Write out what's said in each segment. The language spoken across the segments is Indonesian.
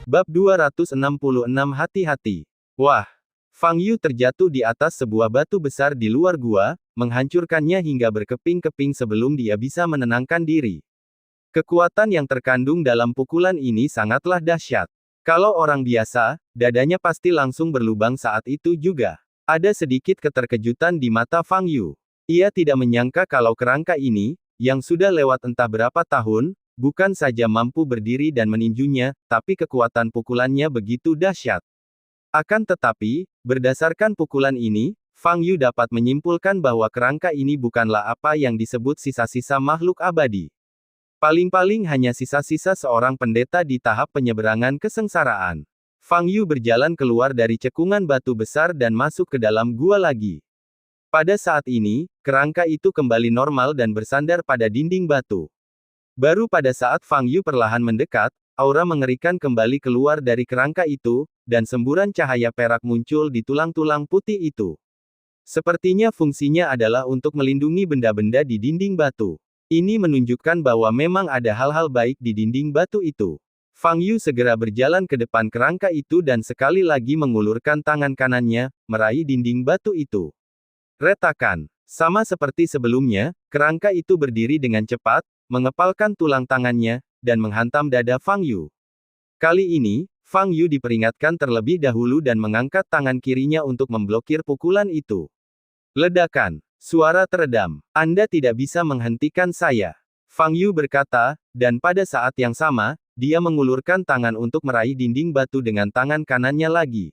Bab 266 Hati-hati. Wah! Fang Yu terjatuh di atas sebuah batu besar di luar gua, menghancurkannya hingga berkeping-keping sebelum dia bisa menenangkan diri. Kekuatan yang terkandung dalam pukulan ini sangatlah dahsyat. Kalau orang biasa, dadanya pasti langsung berlubang saat itu juga. Ada sedikit keterkejutan di mata Fang Yu. Ia tidak menyangka kalau kerangka ini, yang sudah lewat entah berapa tahun, bukan saja mampu berdiri dan meninjunya, tapi kekuatan pukulannya begitu dahsyat. Akan tetapi, berdasarkan pukulan ini, Fang Yu dapat menyimpulkan bahwa kerangka ini bukanlah apa yang disebut sisa-sisa makhluk abadi. Paling-paling hanya sisa-sisa seorang pendeta di tahap penyeberangan kesengsaraan. Fang Yu berjalan keluar dari cekungan batu besar dan masuk ke dalam gua lagi. Pada saat ini, kerangka itu kembali normal dan bersandar pada dinding batu. Baru pada saat Fang Yu perlahan mendekat, aura mengerikan kembali keluar dari kerangka itu, dan semburan cahaya perak muncul di tulang-tulang putih itu. Sepertinya fungsinya adalah untuk melindungi benda-benda di dinding batu. Ini menunjukkan bahwa memang ada hal-hal baik di dinding batu itu. Fang Yu segera berjalan ke depan kerangka itu dan sekali lagi mengulurkan tangan kanannya, meraih dinding batu itu. Retakan. Sama seperti sebelumnya, kerangka itu berdiri dengan cepat, mengepalkan tulang tangannya, dan menghantam dada Fang Yu. Kali ini, Fang Yu diperingatkan terlebih dahulu dan mengangkat tangan kirinya untuk memblokir pukulan itu. Ledakan. Suara teredam. Anda tidak bisa menghentikan saya. Fang Yu berkata, dan pada saat yang sama, dia mengulurkan tangan untuk meraih dinding batu dengan tangan kanannya lagi.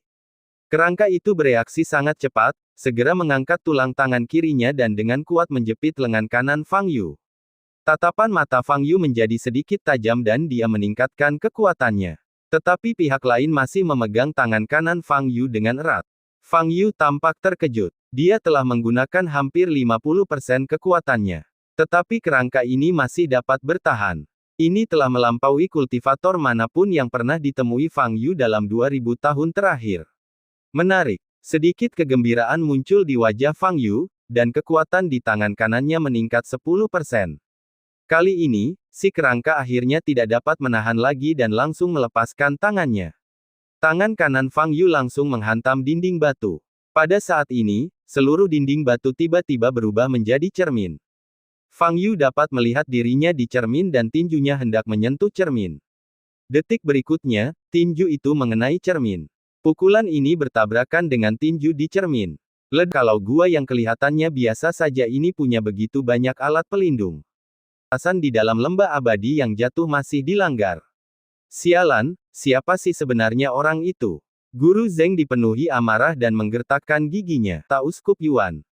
Kerangka itu bereaksi sangat cepat, segera mengangkat tulang tangan kirinya dan dengan kuat menjepit lengan kanan Fang Yu. Tatapan mata Fang Yu menjadi sedikit tajam dan dia meningkatkan kekuatannya. Tetapi pihak lain masih memegang tangan kanan Fang Yu dengan erat. Fang Yu tampak terkejut. Dia telah menggunakan hampir 50% kekuatannya. Tetapi kerangka ini masih dapat bertahan. Ini telah melampaui kultivator manapun yang pernah ditemui Fang Yu dalam 2000 tahun terakhir. Menarik. Sedikit kegembiraan muncul di wajah Fang Yu, dan kekuatan di tangan kanannya meningkat 10%. Kali ini, si kerangka akhirnya tidak dapat menahan lagi dan langsung melepaskan tangannya. Tangan kanan Fang Yu langsung menghantam dinding batu. Pada saat ini, seluruh dinding batu tiba-tiba berubah menjadi cermin. Fang Yu dapat melihat dirinya di cermin dan tinjunya hendak menyentuh cermin. Detik berikutnya, tinju itu mengenai cermin. Pukulan ini bertabrakan dengan tinju di cermin. Kalau gua yang kelihatannya biasa saja ini punya begitu banyak alat pelindung. Di dalam lembah abadi yang jatuh masih dilanggar. Sialan, siapa sih sebenarnya orang itu? Guru Zeng dipenuhi amarah dan menggertakkan giginya. Tak Uskup Yuan.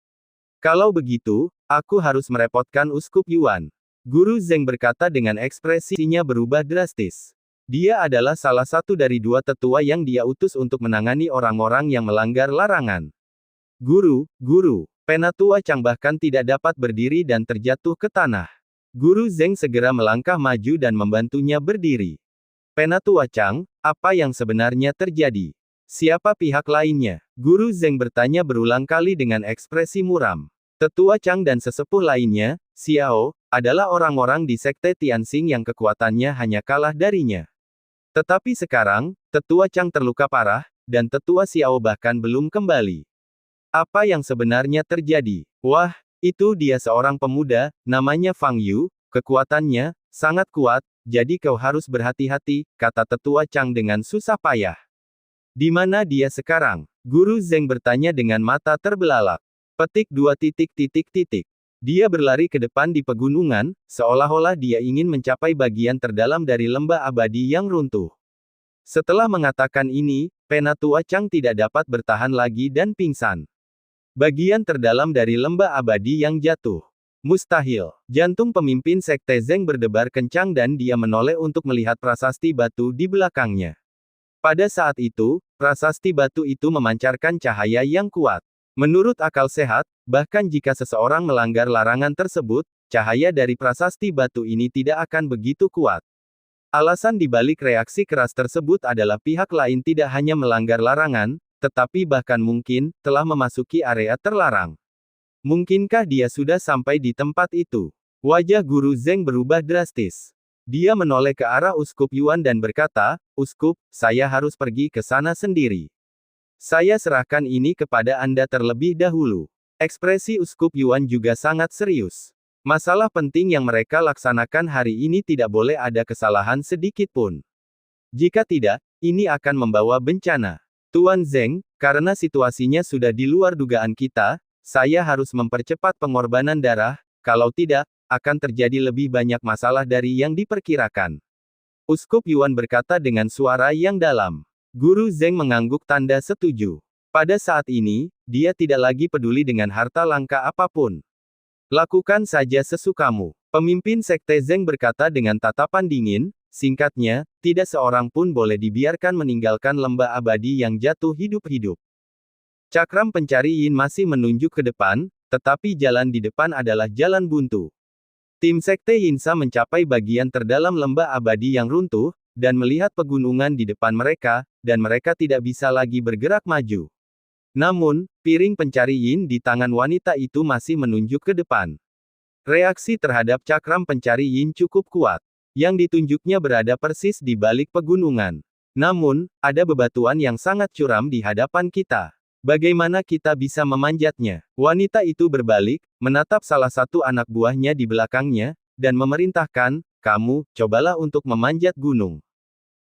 Kalau begitu, aku harus merepotkan Uskup Yuan. Guru Zeng berkata dengan ekspresinya berubah drastis. Dia adalah salah satu dari dua tetua yang dia utus untuk menangani orang-orang yang melanggar larangan. Guru, Penatua Chang bahkan tidak dapat berdiri dan terjatuh ke tanah. Guru Zeng segera melangkah maju dan membantunya berdiri. Penatua Chang, apa yang sebenarnya terjadi? Siapa pihak lainnya? Guru Zeng bertanya berulang kali dengan ekspresi muram. Tetua Chang dan sesepuh lainnya, Xiao, adalah orang-orang di Sekte Tianxing yang kekuatannya hanya kalah darinya. Tetapi sekarang, Tetua Chang terluka parah, dan Tetua Xiao bahkan belum kembali. Apa yang sebenarnya terjadi? Wah! Itu dia seorang pemuda, namanya Fang Yu, kekuatannya sangat kuat, jadi kau harus berhati-hati, kata Tetua Chang dengan susah payah. Di mana dia sekarang? Guru Zeng bertanya dengan mata terbelalak. Petik 2. Dia berlari ke depan di pegunungan, seolah-olah dia ingin mencapai bagian terdalam dari lembah abadi yang runtuh. Setelah mengatakan ini, Penatua Chang tidak dapat bertahan lagi dan pingsan. Bagian terdalam dari lembah abadi yang jatuh. Mustahil. Jantung pemimpin Sekte Zeng berdebar kencang dan dia menoleh untuk melihat prasasti batu di belakangnya. Pada saat itu, prasasti batu itu memancarkan cahaya yang kuat. Menurut akal sehat, bahkan jika seseorang melanggar larangan tersebut, cahaya dari prasasti batu ini tidak akan begitu kuat. Alasan dibalik reaksi keras tersebut adalah pihak lain tidak hanya melanggar larangan, tetapi bahkan mungkin, telah memasuki area terlarang. Mungkinkah dia sudah sampai di tempat itu? Wajah Guru Zeng berubah drastis. Dia menoleh ke arah Uskup Yuan dan berkata, "Uskup, saya harus pergi ke sana sendiri. Saya serahkan ini kepada Anda terlebih dahulu." Ekspresi Uskup Yuan juga sangat serius. Masalah penting yang mereka laksanakan hari ini tidak boleh ada kesalahan sedikit pun. Jika tidak, ini akan membawa bencana. Tuan Zeng, karena situasinya sudah di luar dugaan kita, saya harus mempercepat pengorbanan darah, kalau tidak, akan terjadi lebih banyak masalah dari yang diperkirakan. Uskup Yuan berkata dengan suara yang dalam. Guru Zeng mengangguk tanda setuju. Pada saat ini, dia tidak lagi peduli dengan harta langka apapun. Lakukan saja sesukamu. Pemimpin Sekte Zeng berkata dengan tatapan dingin, singkatnya, tidak seorang pun boleh dibiarkan meninggalkan lembah abadi yang jatuh hidup-hidup. Cakram pencari Yin masih menunjuk ke depan, tetapi jalan di depan adalah jalan buntu. Tim Sekte Yinsa mencapai bagian terdalam lembah abadi yang runtuh, dan melihat pegunungan di depan mereka, dan mereka tidak bisa lagi bergerak maju. Namun, piring pencari Yin di tangan wanita itu masih menunjuk ke depan. Reaksi terhadap cakram pencari Yin cukup kuat. Yang ditunjuknya berada persis di balik pegunungan. Namun, ada bebatuan yang sangat curam di hadapan kita. Bagaimana kita bisa memanjatnya? Wanita itu berbalik, menatap salah satu anak buahnya di belakangnya, dan memerintahkan, "Kamu, cobalah untuk memanjat gunung."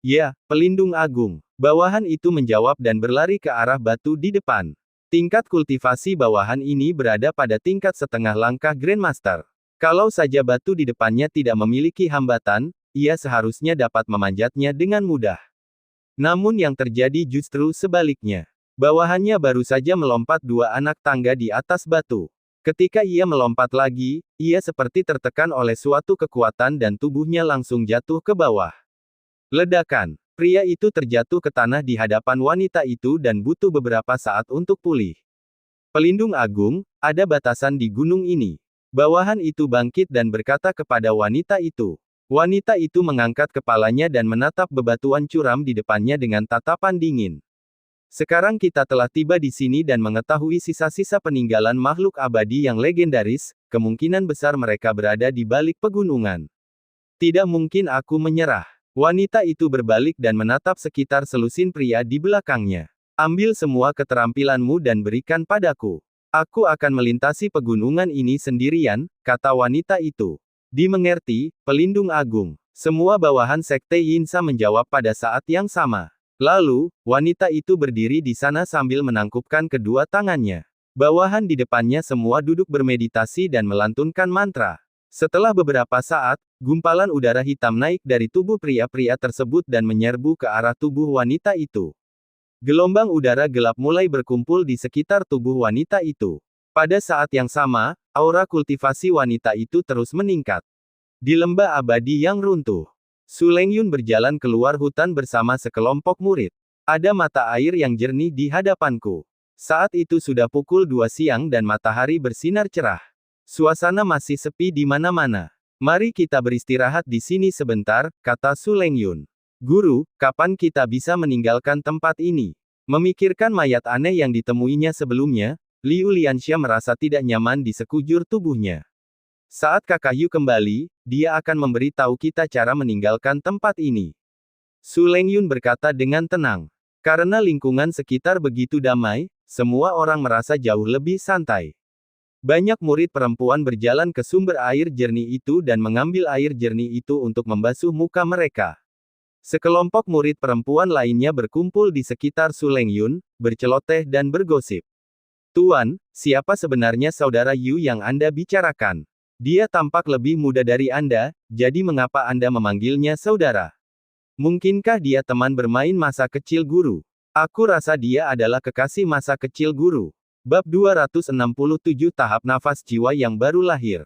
"Ya, pelindung agung." Bawahan itu menjawab dan berlari ke arah batu di depan. Tingkat kultivasi bawahan ini berada pada tingkat setengah langkah Grandmaster. Kalau saja batu di depannya tidak memiliki hambatan, ia seharusnya dapat memanjatnya dengan mudah. Namun yang terjadi justru sebaliknya. Bawahannya baru saja melompat 2 anak tangga di atas batu. Ketika ia melompat lagi, ia seperti tertekan oleh suatu kekuatan dan tubuhnya langsung jatuh ke bawah. Ledakan. Pria itu terjatuh ke tanah di hadapan wanita itu dan butuh beberapa saat untuk pulih. Pelindung agung, ada batasan di gunung ini. Bawahan itu bangkit dan berkata kepada wanita itu. Wanita itu mengangkat kepalanya dan menatap bebatuan curam di depannya dengan tatapan dingin. Sekarang kita telah tiba di sini dan mengetahui sisa-sisa peninggalan makhluk abadi yang legendaris, kemungkinan besar mereka berada di balik pegunungan. Tidak mungkin aku menyerah. Wanita itu berbalik dan menatap sekitar selusin pria di belakangnya. Ambil semua keterampilanmu dan berikan padaku. Aku akan melintasi pegunungan ini sendirian, kata wanita itu. Dimengerti, pelindung agung. Semua bawahan Sekte Yinsa menjawab pada saat yang sama. Lalu, wanita itu berdiri di sana sambil menangkupkan kedua tangannya. Bawahan di depannya semua duduk bermeditasi dan melantunkan mantra. Setelah beberapa saat, gumpalan udara hitam naik dari tubuh pria-pria tersebut dan menyerbu ke arah tubuh wanita itu. Gelombang udara gelap mulai berkumpul di sekitar tubuh wanita itu. Pada saat yang sama, aura kultivasi wanita itu terus meningkat. Di lembah abadi yang runtuh, Su Lengyun berjalan keluar hutan bersama sekelompok murid. Ada mata air yang jernih di hadapanku. Saat itu sudah pukul 2 siang dan matahari bersinar cerah. Suasana masih sepi di mana-mana. Mari kita beristirahat di sini sebentar, kata Su Lengyun. Guru, kapan kita bisa meninggalkan tempat ini? Memikirkan mayat aneh yang ditemuinya sebelumnya, Liu Lianxia merasa tidak nyaman di sekujur tubuhnya. Saat Kakak Yu kembali, dia akan memberi tahu kita cara meninggalkan tempat ini. Su Lengyun berkata dengan tenang. Karena lingkungan sekitar begitu damai, semua orang merasa jauh lebih santai. Banyak murid perempuan berjalan ke sumber air jernih itu dan mengambil air jernih itu untuk membasuh muka mereka. Sekelompok murid perempuan lainnya berkumpul di sekitar Su Lengyun, berceloteh dan bergosip. Tuan, siapa sebenarnya saudara Yu yang Anda bicarakan? Dia tampak lebih muda dari Anda, jadi mengapa Anda memanggilnya saudara? Mungkinkah dia teman bermain masa kecil guru? Aku rasa dia adalah kekasih masa kecil guru. Bab 267 Tahap Nafas Jiwa yang Baru Lahir.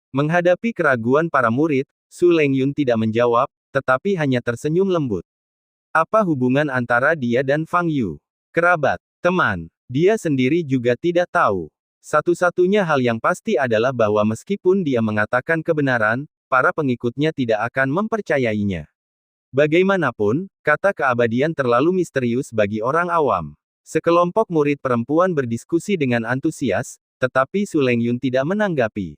Menghadapi keraguan para murid, Su Lengyun tidak menjawab, tetapi hanya tersenyum lembut. Apa hubungan antara dia dan Fang Yu? Kerabat, teman. Dia sendiri juga tidak tahu. Satu-satunya hal yang pasti adalah bahwa meskipun dia mengatakan kebenaran, para pengikutnya tidak akan mempercayainya. Bagaimanapun, kata keabadian terlalu misterius bagi orang awam. Sekelompok murid perempuan berdiskusi dengan antusias, tetapi Su Lengyun tidak menanggapi.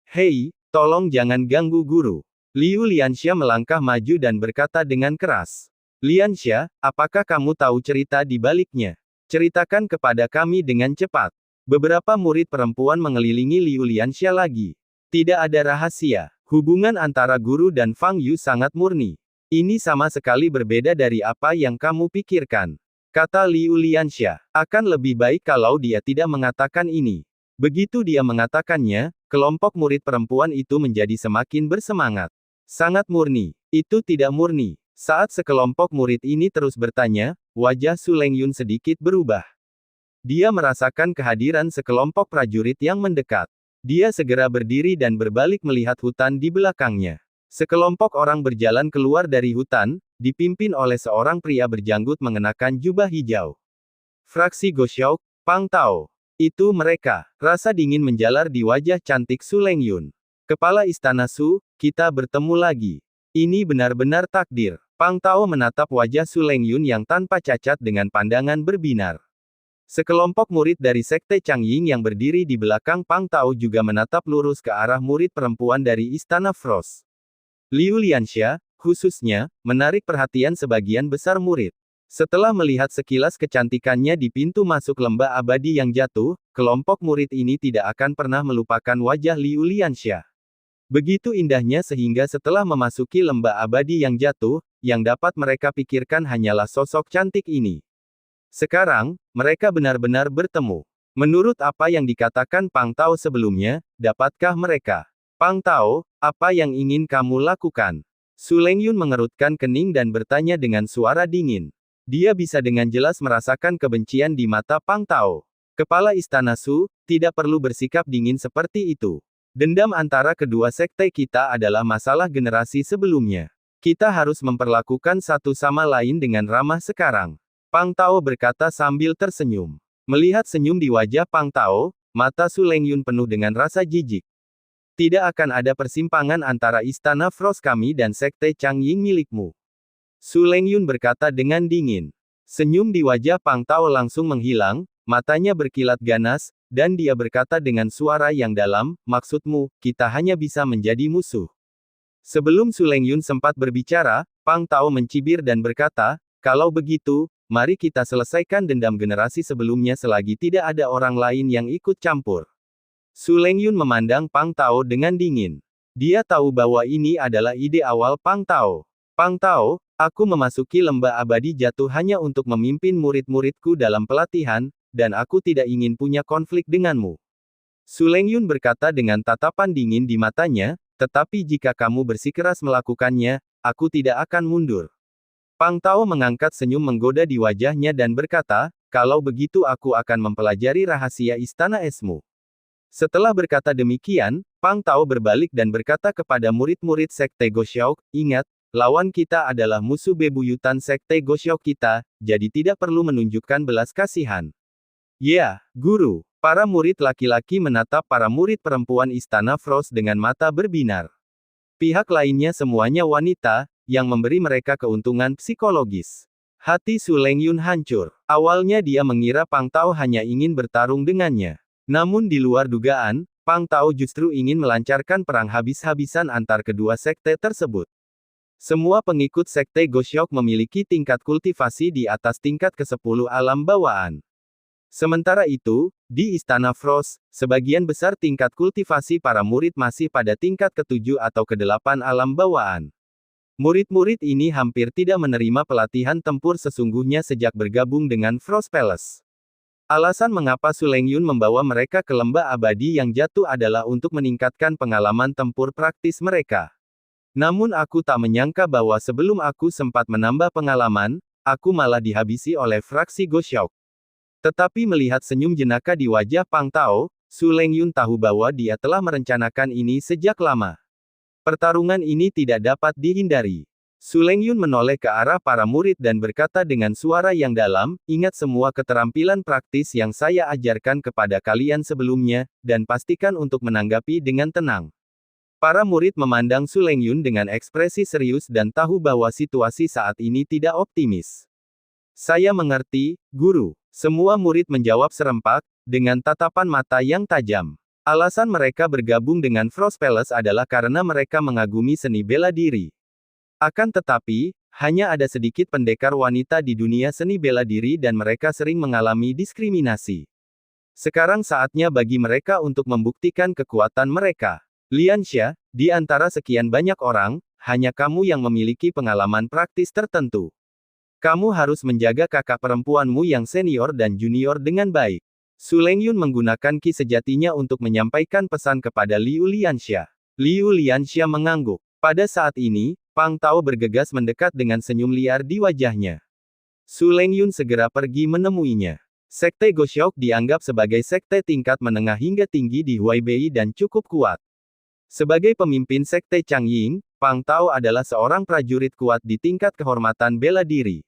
Hei, tolong jangan ganggu guru. Liu Lianxia melangkah maju dan berkata dengan keras. Lianxia, apakah kamu tahu cerita di baliknya? Ceritakan kepada kami dengan cepat. Beberapa murid perempuan mengelilingi Liu Lianxia lagi. Tidak ada rahasia. Hubungan antara guru dan Fang Yu sangat murni. Ini sama sekali berbeda dari apa yang kamu pikirkan. Kata Liu Lianxia, akan lebih baik kalau dia tidak mengatakan ini. Begitu dia mengatakannya, kelompok murid perempuan itu menjadi semakin bersemangat. Sangat murni. Itu tidak murni. Saat sekelompok murid ini terus bertanya, wajah Su Lengyun sedikit berubah. Dia merasakan kehadiran sekelompok prajurit yang mendekat. Dia segera berdiri dan berbalik melihat hutan di belakangnya. Sekelompok orang berjalan keluar dari hutan, dipimpin oleh seorang pria berjanggut mengenakan jubah hijau. Fraksi Goshok, Pang Tao. Itu mereka. Rasa dingin menjalar di wajah cantik Su Lengyun. Kepala Istana Su, kita bertemu lagi. Ini benar-benar takdir. Pang Tao menatap wajah Su Lengyun yang tanpa cacat dengan pandangan berbinar. Sekelompok murid dari Sekte Changying yang berdiri di belakang Pang Tao juga menatap lurus ke arah murid perempuan dari Istana Frost. Liu Lianxia, khususnya, menarik perhatian sebagian besar murid. Setelah melihat sekilas kecantikannya di pintu masuk lembah abadi yang jatuh, kelompok murid ini tidak akan pernah melupakan wajah Liu Lianxia. Begitu indahnya sehingga setelah memasuki lembah abadi yang jatuh, yang dapat mereka pikirkan hanyalah sosok cantik ini. Sekarang, mereka benar-benar bertemu. Menurut apa yang dikatakan Pang Tao sebelumnya, dapatkah mereka? Pang Tao, apa yang ingin kamu lakukan? Su Lengyun mengerutkan kening dan bertanya dengan suara dingin. Dia bisa dengan jelas merasakan kebencian di mata Pang Tao. Kepala Istana Su, tidak perlu bersikap dingin seperti itu. Dendam antara kedua sekte kita adalah masalah generasi sebelumnya. Kita harus memperlakukan satu sama lain dengan ramah sekarang. Pang Tao berkata sambil tersenyum. Melihat senyum di wajah Pang Tao, mata Su Lengyun penuh dengan rasa jijik. Tidak akan ada persimpangan antara Istana Frost kami dan Sekte Changying milikmu. Su Lengyun berkata dengan dingin. Senyum di wajah Pang Tao langsung menghilang, matanya berkilat ganas, dan dia berkata dengan suara yang dalam, maksudmu, kita hanya bisa menjadi musuh. Sebelum Su Lengyun sempat berbicara, Pang Tao mencibir dan berkata, kalau begitu, mari kita selesaikan dendam generasi sebelumnya selagi tidak ada orang lain yang ikut campur. Su Lengyun memandang Pang Tao dengan dingin. Dia tahu bahwa ini adalah ide awal Pang Tao. Pang Tao, aku memasuki lembah abadi jatuh hanya untuk memimpin murid-muridku dalam pelatihan, dan aku tidak ingin punya konflik denganmu. Su Lengyun berkata dengan tatapan dingin di matanya, tetapi jika kamu bersikeras melakukannya, aku tidak akan mundur. Pang Tao mengangkat senyum menggoda di wajahnya dan berkata, kalau begitu aku akan mempelajari rahasia istana esmu. Setelah berkata demikian, Pang Tao berbalik dan berkata kepada murid-murid Sekte Goshok, ingat, lawan kita adalah musuh bebuyutan Sekte Goshok kita, jadi tidak perlu menunjukkan belas kasihan. Ya, guru. Para murid laki-laki menatap para murid perempuan Istana Frost dengan mata berbinar. Pihak lainnya semuanya wanita, yang memberi mereka keuntungan psikologis. Hati Su Lengyun hancur. Awalnya dia mengira Pang Tao hanya ingin bertarung dengannya. Namun di luar dugaan, Pang Tao justru ingin melancarkan perang habis-habisan antar kedua sekte tersebut. Semua pengikut Sekte Goshok memiliki tingkat kultivasi di atas tingkat ke-10 alam bawaan. Sementara itu, di Istana Frost, sebagian besar tingkat kultivasi para murid masih pada tingkat ke-7 atau ke-8 alam bawaan. Murid-murid ini hampir tidak menerima pelatihan tempur sesungguhnya sejak bergabung dengan Frost Palace. Alasan mengapa Su Lengyun membawa mereka ke lembah abadi yang jatuh adalah untuk meningkatkan pengalaman tempur praktis mereka. Namun aku tak menyangka bahwa sebelum aku sempat menambah pengalaman, aku malah dihabisi oleh fraksi Goshok. Tetapi melihat senyum jenaka di wajah Pang Tao, Su Lengyun tahu bahwa dia telah merencanakan ini sejak lama. Pertarungan ini tidak dapat dihindari. Su Lengyun menoleh ke arah para murid dan berkata dengan suara yang dalam, ingat semua keterampilan praktis yang saya ajarkan kepada kalian sebelumnya, dan pastikan untuk menanggapi dengan tenang. Para murid memandang Su Lengyun dengan ekspresi serius dan tahu bahwa situasi saat ini tidak optimis. Saya mengerti, guru. Semua murid menjawab serempak, dengan tatapan mata yang tajam. Alasan mereka bergabung dengan Frost Palace adalah karena mereka mengagumi seni bela diri. Akan tetapi, hanya ada sedikit pendekar wanita di dunia seni bela diri dan mereka sering mengalami diskriminasi. Sekarang saatnya bagi mereka untuk membuktikan kekuatan mereka. Liansha, di antara sekian banyak orang, hanya kamu yang memiliki pengalaman praktis tertentu. Kamu harus menjaga kakak perempuanmu yang senior dan junior dengan baik. Su Lengyun menggunakan ki sejatinya untuk menyampaikan pesan kepada Liu Liansha. Liu Liansha mengangguk. Pada saat ini, Pang Tao bergegas mendekat dengan senyum liar di wajahnya. Su Lengyun segera pergi menemuinya. Sekte Goshok dianggap sebagai sekte tingkat menengah hingga tinggi di Huaibei dan cukup kuat. Sebagai pemimpin sekte Changying, Pang Tao adalah seorang prajurit kuat di tingkat kehormatan bela diri.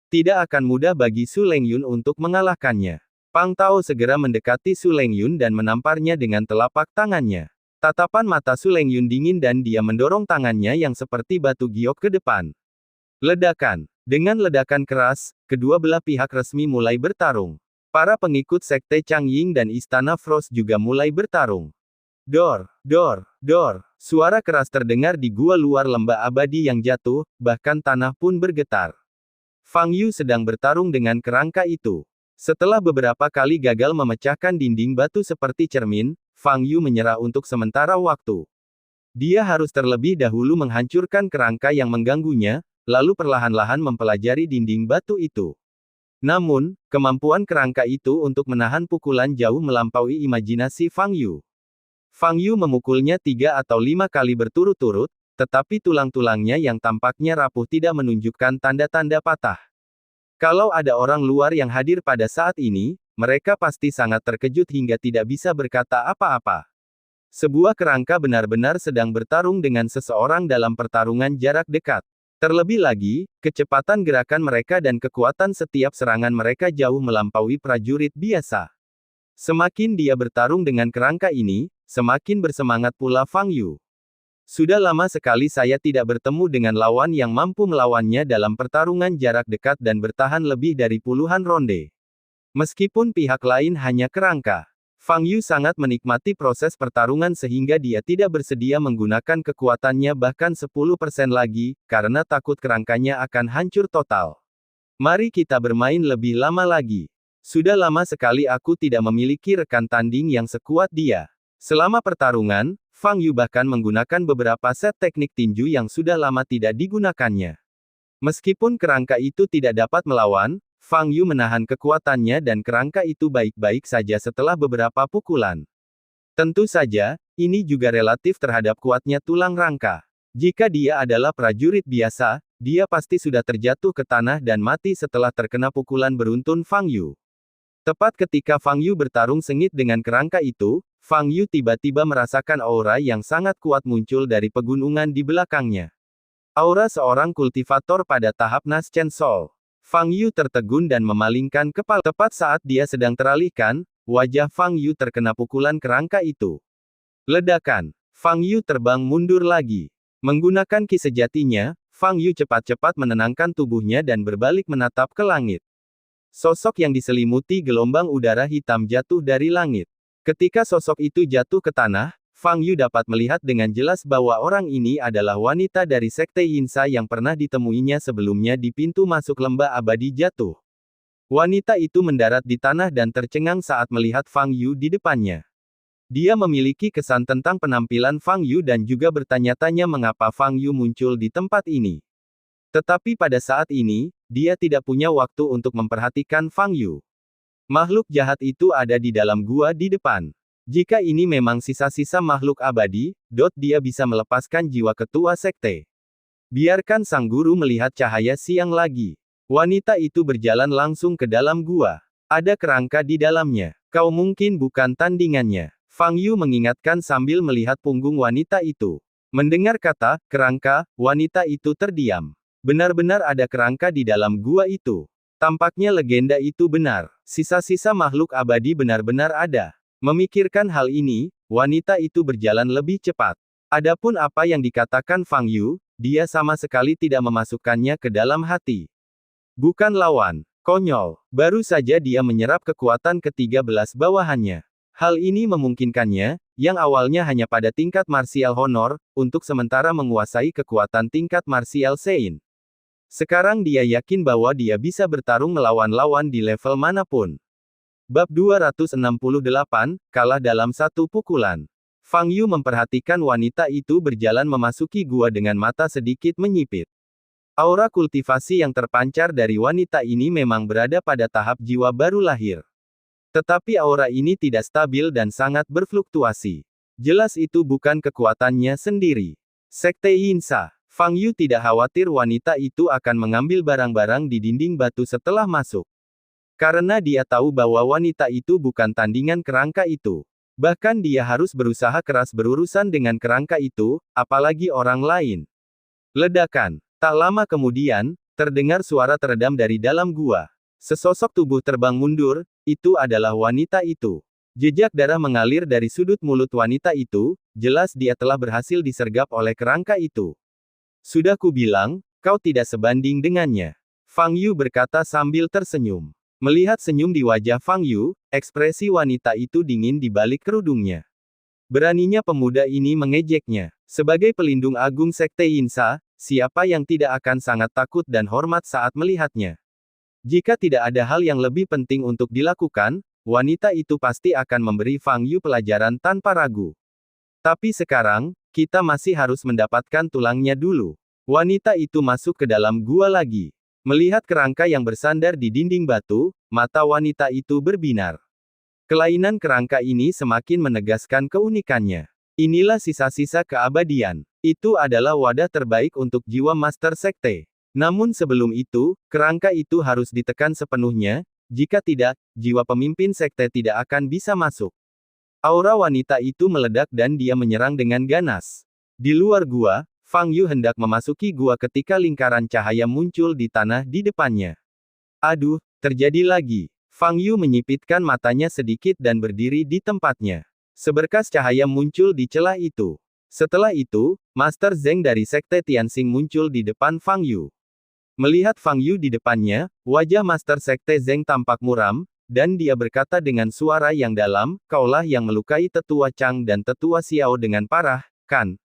Tidak akan mudah bagi Su Lengyun untuk mengalahkannya. Pang Tao segera mendekati Su Lengyun dan menamparnya dengan telapak tangannya. Tatapan mata Su Lengyun dingin dan dia mendorong tangannya yang seperti batu giok ke depan. Ledakan. Dengan ledakan keras, kedua belah pihak resmi mulai bertarung. Para pengikut sekte Changying dan Istana Frost juga mulai bertarung. Dor, dor, dor. Suara keras terdengar di gua luar lembah abadi yang jatuh, bahkan tanah pun bergetar. Fang Yu sedang bertarung dengan kerangka itu. Setelah beberapa kali gagal memecahkan dinding batu seperti cermin, Fang Yu menyerah untuk sementara waktu. Dia harus terlebih dahulu menghancurkan kerangka yang mengganggunya, lalu perlahan-lahan mempelajari dinding batu itu. Namun, kemampuan kerangka itu untuk menahan pukulan jauh melampaui imajinasi Fang Yu. Fang Yu memukulnya 3 atau 5 kali berturut-turut, tetapi tulang-tulangnya yang tampaknya rapuh tidak menunjukkan tanda-tanda patah. Kalau ada orang luar yang hadir pada saat ini, mereka pasti sangat terkejut hingga tidak bisa berkata apa-apa. Sebuah kerangka benar-benar sedang bertarung dengan seseorang dalam pertarungan jarak dekat. Terlebih lagi, kecepatan gerakan mereka dan kekuatan setiap serangan mereka jauh melampaui prajurit biasa. Semakin dia bertarung dengan kerangka ini, semakin bersemangat pula Fang Yu. Sudah lama sekali saya tidak bertemu dengan lawan yang mampu melawannya dalam pertarungan jarak dekat dan bertahan lebih dari puluhan ronde. Meskipun pihak lain hanya kerangka, Fang Yu sangat menikmati proses pertarungan sehingga dia tidak bersedia menggunakan kekuatannya bahkan 10% lagi, karena takut kerangkanya akan hancur total. Mari kita bermain lebih lama lagi. Sudah lama sekali aku tidak memiliki rekan tanding yang sekuat dia. Selama pertarungan, Fang Yu bahkan menggunakan beberapa set teknik tinju yang sudah lama tidak digunakannya. Meskipun kerangka itu tidak dapat melawan, Fang Yu menahan kekuatannya dan kerangka itu baik-baik saja setelah beberapa pukulan. Tentu saja, ini juga relatif terhadap kuatnya tulang rangka. Jika dia adalah prajurit biasa, dia pasti sudah terjatuh ke tanah dan mati setelah terkena pukulan beruntun Fang Yu. Tepat ketika Fang Yu bertarung sengit dengan kerangka itu, Fang Yu tiba-tiba merasakan aura yang sangat kuat muncul dari pegunungan di belakangnya. Aura seorang kultivator pada tahap Naschen Soul. Fang Yu tertegun dan memalingkan kepala. Tepat saat dia sedang teralihkan, wajah Fang Yu terkena pukulan kerangka itu. Ledakan. Fang Yu terbang mundur lagi. Menggunakan ki sejatinya, Fang Yu cepat-cepat menenangkan tubuhnya dan berbalik menatap ke langit. Sosok yang diselimuti gelombang udara hitam jatuh dari langit. Ketika sosok itu jatuh ke tanah, Fang Yu dapat melihat dengan jelas bahwa orang ini adalah wanita dari Sekte Yinsa yang pernah ditemuinya sebelumnya di pintu masuk lembah abadi jatuh. Wanita itu mendarat di tanah dan tercengang saat melihat Fang Yu di depannya. Dia memiliki kesan tentang penampilan Fang Yu dan juga bertanya-tanya mengapa Fang Yu muncul di tempat ini. Tetapi pada saat ini, dia tidak punya waktu untuk memperhatikan Fang Yu. Makhluk jahat itu ada di dalam gua di depan. Jika ini memang sisa-sisa makhluk abadi, dia bisa melepaskan jiwa ketua sekte. Biarkan sang guru melihat cahaya siang lagi. Wanita itu berjalan langsung ke dalam gua. Ada kerangka di dalamnya. Kau mungkin bukan tandingannya. Fang Yu mengingatkan sambil melihat punggung wanita itu. Mendengar kata kerangka, wanita itu terdiam. Benar-benar ada kerangka di dalam gua itu. Tampaknya legenda itu benar. Sisa-sisa makhluk abadi benar-benar ada. Memikirkan hal ini, wanita itu berjalan lebih cepat. Adapun apa yang dikatakan Fang Yu, dia sama sekali tidak memasukkannya ke dalam hati. Bukan lawan. Konyol. Baru saja dia menyerap kekuatan ke-13 bawahannya. Hal ini memungkinkannya, yang awalnya hanya pada tingkat martial honor, untuk sementara menguasai kekuatan tingkat martial Sein. Sekarang dia yakin bahwa dia bisa bertarung melawan lawan di level manapun. Bab 268, kalah dalam satu pukulan. Fang Yu memperhatikan wanita itu berjalan memasuki gua dengan mata sedikit menyipit. Aura kultivasi yang terpancar dari wanita ini memang berada pada tahap jiwa baru lahir. Tetapi aura ini tidak stabil dan sangat berfluktuasi. Jelas itu bukan kekuatannya sendiri. Sekte Yinsa. Fang Yu tidak khawatir wanita itu akan mengambil barang-barang di dinding batu setelah masuk. Karena dia tahu bahwa wanita itu bukan tandingan kerangka itu. Bahkan dia harus berusaha keras berurusan dengan kerangka itu, apalagi orang lain. Ledakan. Tak lama kemudian, terdengar suara teredam dari dalam gua. Sesosok tubuh terbang mundur, itu adalah wanita itu. Jejak darah mengalir dari sudut mulut wanita itu, jelas dia telah berhasil disergap oleh kerangka itu. Sudah kubilang, kau tidak sebanding dengannya. Fang Yu berkata sambil tersenyum. Melihat senyum di wajah Fang Yu, ekspresi wanita itu dingin di balik kerudungnya. Beraninya pemuda ini mengejeknya. Sebagai pelindung agung Sekte Yinsa, siapa yang tidak akan sangat takut dan hormat saat melihatnya? Jika tidak ada hal yang lebih penting untuk dilakukan, wanita itu pasti akan memberi Fang Yu pelajaran tanpa ragu. Tapi sekarang, kita masih harus mendapatkan tulangnya dulu. Wanita itu masuk ke dalam gua lagi. Melihat kerangka yang bersandar di dinding batu, mata wanita itu berbinar. Kelainan kerangka ini semakin menegaskan keunikannya. Inilah sisa-sisa keabadian. Itu adalah wadah terbaik untuk jiwa Master Sekte. Namun sebelum itu, kerangka itu harus ditekan sepenuhnya, jika tidak, jiwa pemimpin sekte tidak akan bisa masuk. Aura wanita itu meledak dan dia menyerang dengan ganas. Di luar gua, Fang Yu hendak memasuki gua ketika lingkaran cahaya muncul di tanah di depannya. Aduh, terjadi lagi. Fang Yu menyipitkan matanya sedikit dan berdiri di tempatnya. Seberkas cahaya muncul di celah itu. Setelah itu, Master Zeng dari Sekte Tianxing muncul di depan Fang Yu. Melihat Fang Yu di depannya, wajah Master Sekte Zeng tampak muram, dan dia berkata dengan suara yang dalam, "Kaulah yang melukai Tetua Chang dan Tetua Xiao dengan parah, kan?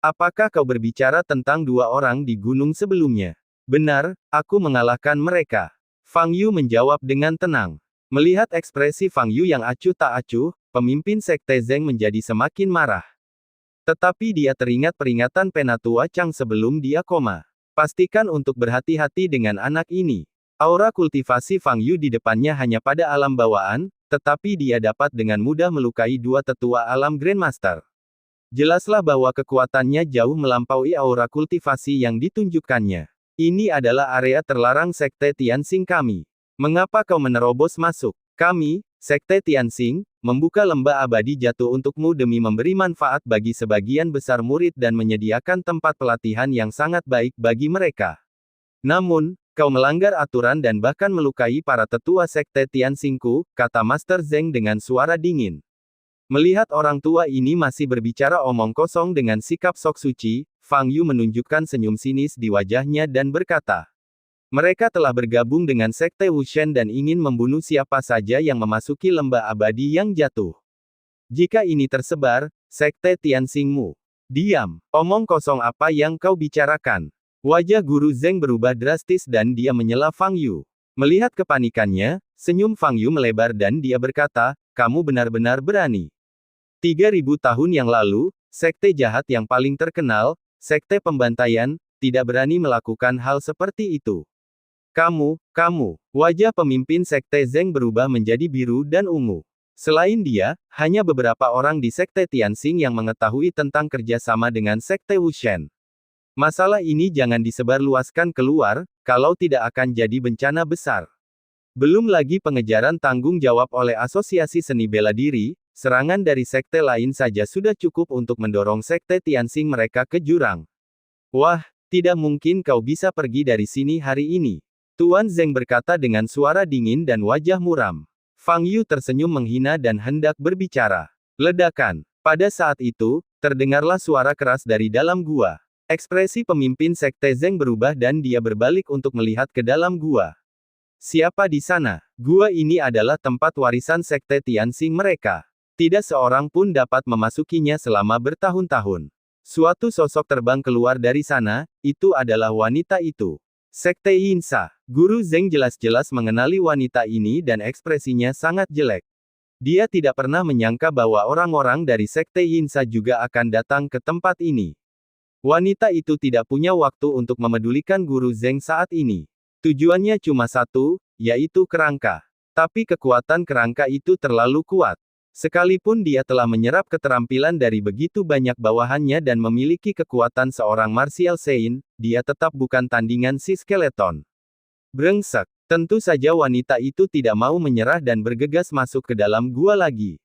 Apakah kau berbicara tentang dua orang di gunung sebelumnya?" "Benar, aku mengalahkan mereka." Fang Yu menjawab dengan tenang. Melihat ekspresi Fang Yu yang acuh tak acuh, pemimpin Sekte Zeng menjadi semakin marah. Tetapi dia teringat peringatan Penatua Chang sebelum dia koma. Pastikan untuk berhati-hati dengan anak ini. Aura kultivasi Fang Yu di depannya hanya pada alam bawaan, tetapi dia dapat dengan mudah melukai dua tetua alam Grandmaster. Jelaslah bahwa kekuatannya jauh melampaui aura kultivasi yang ditunjukkannya. Ini adalah area terlarang Sekte Tianxing kami. Mengapa kau menerobos masuk? Kami, Sekte Tianxing, membuka lembah abadi jatuh untukmu demi memberi manfaat bagi sebagian besar murid dan menyediakan tempat pelatihan yang sangat baik bagi mereka. Namun, kau melanggar aturan dan bahkan melukai para tetua Sekte Tianxingku, kata Master Zeng dengan suara dingin. Melihat orang tua ini masih berbicara omong kosong dengan sikap sok suci, Fang Yu menunjukkan senyum sinis di wajahnya dan berkata, "Mereka telah bergabung dengan Sekte Wushen dan ingin membunuh siapa saja yang memasuki lembah abadi yang jatuh. Jika ini tersebar, Sekte Tianxingmu. Diam. Omong kosong apa yang kau bicarakan?" Wajah Guru Zeng berubah drastis dan dia menyela Fang Yu. Melihat kepanikannya, senyum Fang Yu melebar dan dia berkata, "Kamu benar-benar berani. 3000 tahun yang lalu, sekte jahat yang paling terkenal, Sekte Pembantaian, tidak berani melakukan hal seperti itu. Kamu. Wajah pemimpin Sekte Zeng berubah menjadi biru dan ungu. Selain dia, hanya beberapa orang di Sekte Tianxing yang mengetahui tentang kerjasama dengan Sekte Wushen. Masalah ini jangan disebarluaskan keluar, kalau tidak akan jadi bencana besar. Belum lagi pengejaran tanggung jawab oleh Asosiasi Seni Bela Diri, serangan dari sekte lain saja sudah cukup untuk mendorong Sekte Tianxing mereka ke jurang. Wah, tidak mungkin kau bisa pergi dari sini hari ini." Tuan Zeng berkata dengan suara dingin dan wajah muram. Fang Yu tersenyum menghina dan hendak berbicara. Ledakan. Pada saat itu, terdengarlah suara keras dari dalam gua. Ekspresi pemimpin Sekte Zeng berubah dan dia berbalik untuk melihat ke dalam gua. Siapa di sana? Gua ini adalah tempat warisan Sekte Tianxing mereka. Tidak seorang pun dapat memasukinya selama bertahun-tahun. Suatu sosok terbang keluar dari sana, itu adalah wanita itu. Sekte Yinsa. Guru Zeng jelas-jelas mengenali wanita ini dan ekspresinya sangat jelek. Dia tidak pernah menyangka bahwa orang-orang dari Sekte Yinsa juga akan datang ke tempat ini. Wanita itu tidak punya waktu untuk memedulikan Guru Zeng saat ini. Tujuannya cuma satu, yaitu kerangka. Tapi kekuatan kerangka itu terlalu kuat. Sekalipun dia telah menyerap keterampilan dari begitu banyak bawahannya dan memiliki kekuatan seorang martial saint, dia tetap bukan tandingan si skeleton. Brengsek. Tentu saja wanita itu tidak mau menyerah dan bergegas masuk ke dalam gua lagi.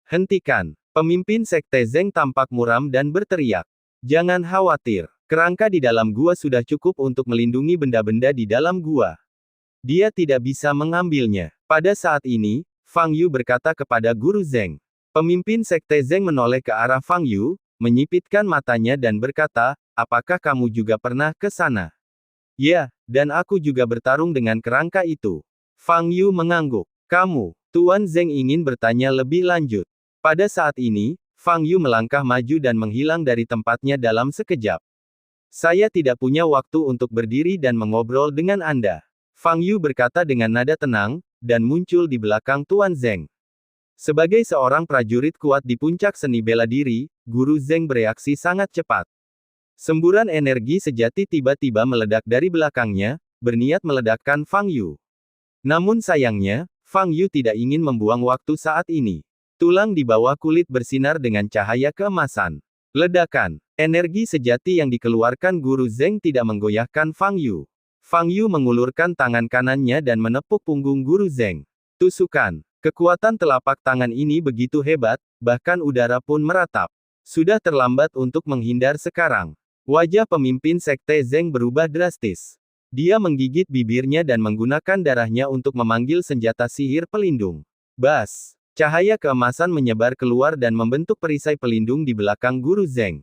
Hentikan. Pemimpin Sekte Zeng tampak muram dan berteriak. Jangan khawatir. Kerangka di dalam gua sudah cukup untuk melindungi benda-benda di dalam gua. Dia tidak bisa mengambilnya. Pada saat ini, Fang Yu berkata kepada Guru Zeng. Pemimpin Sekte Zeng menoleh ke arah Fang Yu, menyipitkan matanya dan berkata, apakah kamu juga pernah ke sana? Ya, dan aku juga bertarung dengan kerangka itu. Fang Yu mengangguk. Kamu, Tuan Zeng ingin bertanya lebih lanjut. Pada saat ini, Fang Yu melangkah maju dan menghilang dari tempatnya dalam sekejap. Saya tidak punya waktu untuk berdiri dan mengobrol dengan Anda. Fang Yu berkata dengan nada tenang, dan muncul di belakang Tuan Zeng. Sebagai seorang prajurit kuat di puncak seni bela diri, Guru Zeng bereaksi sangat cepat. Semburan energi sejati tiba-tiba meledak dari belakangnya, berniat meledakkan Fang Yu. Namun sayangnya, Fang Yu tidak ingin membuang waktu saat ini. Tulang di bawah kulit bersinar dengan cahaya keemasan. Ledakan. Energi sejati yang dikeluarkan Guru Zeng tidak menggoyahkan Fang Yu. Fang Yu mengulurkan tangan kanannya dan menepuk punggung Guru Zeng. Tusukan. Kekuatan telapak tangan ini begitu hebat, bahkan udara pun meratap. Sudah terlambat untuk menghindar sekarang. Wajah pemimpin Sekte Zeng berubah drastis. Dia menggigit bibirnya dan menggunakan darahnya untuk memanggil senjata sihir pelindung. Bas. Cahaya keemasan menyebar keluar dan membentuk perisai pelindung di belakang Guru Zeng.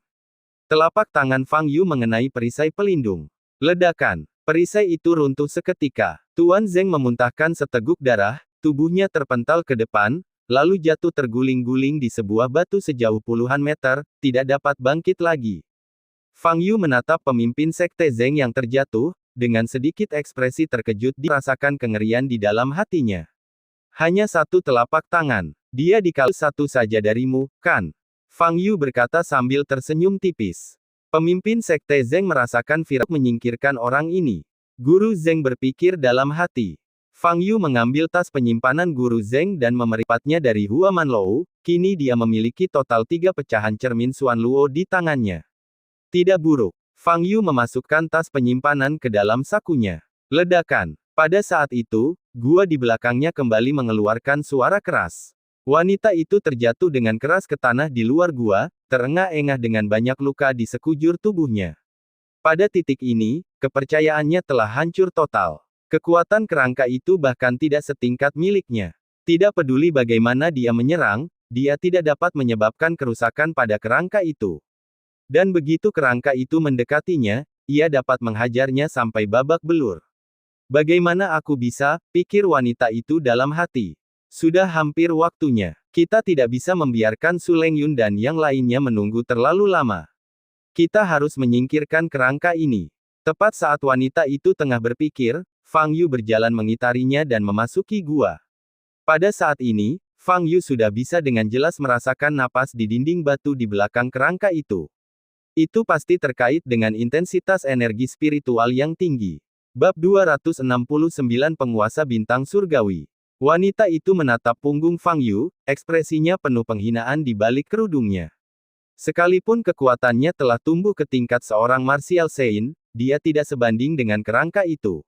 Telapak tangan Fang Yu mengenai perisai pelindung. Ledakan. Perisai itu runtuh seketika. Tuan Zeng memuntahkan seteguk darah, tubuhnya terpental ke depan, lalu jatuh terguling-guling di sebuah batu sejauh puluhan meter, tidak dapat bangkit lagi. Fang Yu menatap pemimpin Sekte Zeng yang terjatuh, dengan sedikit ekspresi terkejut dirasakan kengerian di dalam hatinya. Hanya satu telapak tangan. Dia dikal satu saja darimu, kan? Fang Yu berkata sambil tersenyum tipis. Pemimpin Sekte Zeng merasakan firasat menyingkirkan orang ini. Guru Zeng berpikir dalam hati. Fang Yu mengambil tas penyimpanan Guru Zeng dan memeripatnya dari Hua Manlou, kini dia memiliki total 3 pecahan cermin Xuan Luo di tangannya. Tidak buruk. Fang Yu memasukkan tas penyimpanan ke dalam sakunya. Ledakan. Pada saat itu, gua di belakangnya kembali mengeluarkan suara keras. Wanita itu terjatuh dengan keras ke tanah di luar gua, terengah-engah dengan banyak luka di sekujur tubuhnya. Pada titik ini, kepercayaannya telah hancur total. Kekuatan kerangka itu bahkan tidak setingkat miliknya. Tidak peduli bagaimana dia menyerang, dia tidak dapat menyebabkan kerusakan pada kerangka itu. Dan begitu kerangka itu mendekatinya, ia dapat menghajarnya sampai babak belur. Bagaimana aku bisa, pikir wanita itu dalam hati. Sudah hampir waktunya. Kita tidak bisa membiarkan Su Lengyun dan yang lainnya menunggu terlalu lama. Kita harus menyingkirkan kerangka ini. Tepat saat wanita itu tengah berpikir, Fang Yu berjalan mengitarinya dan memasuki gua. Pada saat ini, Fang Yu sudah bisa dengan jelas merasakan napas di dinding batu di belakang kerangka itu. Itu pasti terkait dengan intensitas energi spiritual yang tinggi. Bab 269 Penguasa Bintang Surgawi. Wanita itu menatap punggung Fang Yu, ekspresinya penuh penghinaan di balik kerudungnya. Sekalipun kekuatannya telah tumbuh ke tingkat seorang martial saint, dia tidak sebanding dengan kerangka itu.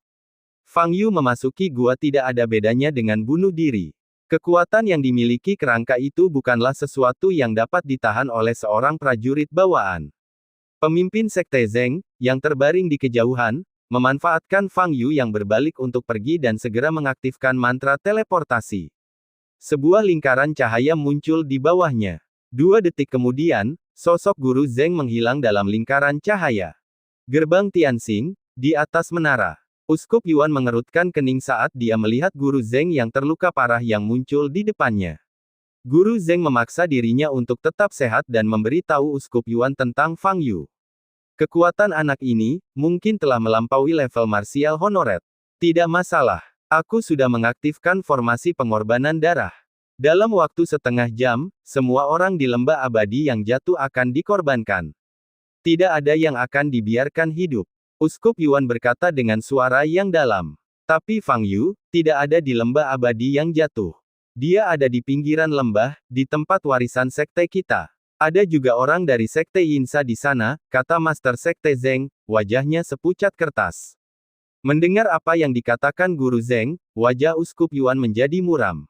Fang Yu memasuki gua tidak ada bedanya dengan bunuh diri. Kekuatan yang dimiliki kerangka itu bukanlah sesuatu yang dapat ditahan oleh seorang prajurit bawaan. Pemimpin Sekte Zeng, yang terbaring di kejauhan, memanfaatkan Fang Yu yang berbalik untuk pergi dan segera mengaktifkan mantra teleportasi. Sebuah lingkaran cahaya muncul di bawahnya. 2 detik kemudian, sosok Guru Zeng menghilang dalam lingkaran cahaya. Gerbang Tianxing, di atas menara. Uskup Yuan mengerutkan kening saat dia melihat Guru Zeng yang terluka parah yang muncul di depannya. Guru Zeng memaksa dirinya untuk tetap sehat dan memberi tahu Uskup Yuan tentang Fang Yu. Kekuatan anak ini, mungkin telah melampaui level marsial honorer. Tidak masalah. Aku sudah mengaktifkan formasi pengorbanan darah. Dalam waktu setengah jam, semua orang di lembah abadi yang jatuh akan dikorbankan. Tidak ada yang akan dibiarkan hidup. Uskup Yuan berkata dengan suara yang dalam. Tapi Fang Yu, tidak ada di lembah abadi yang jatuh. Dia ada di pinggiran lembah, di tempat warisan sekte kita. Ada juga orang dari Sekte Yinsa di sana, kata Master Sekte Zeng, wajahnya sepucat kertas. Mendengar apa yang dikatakan Guru Zeng, wajah Uskup Yuan menjadi muram.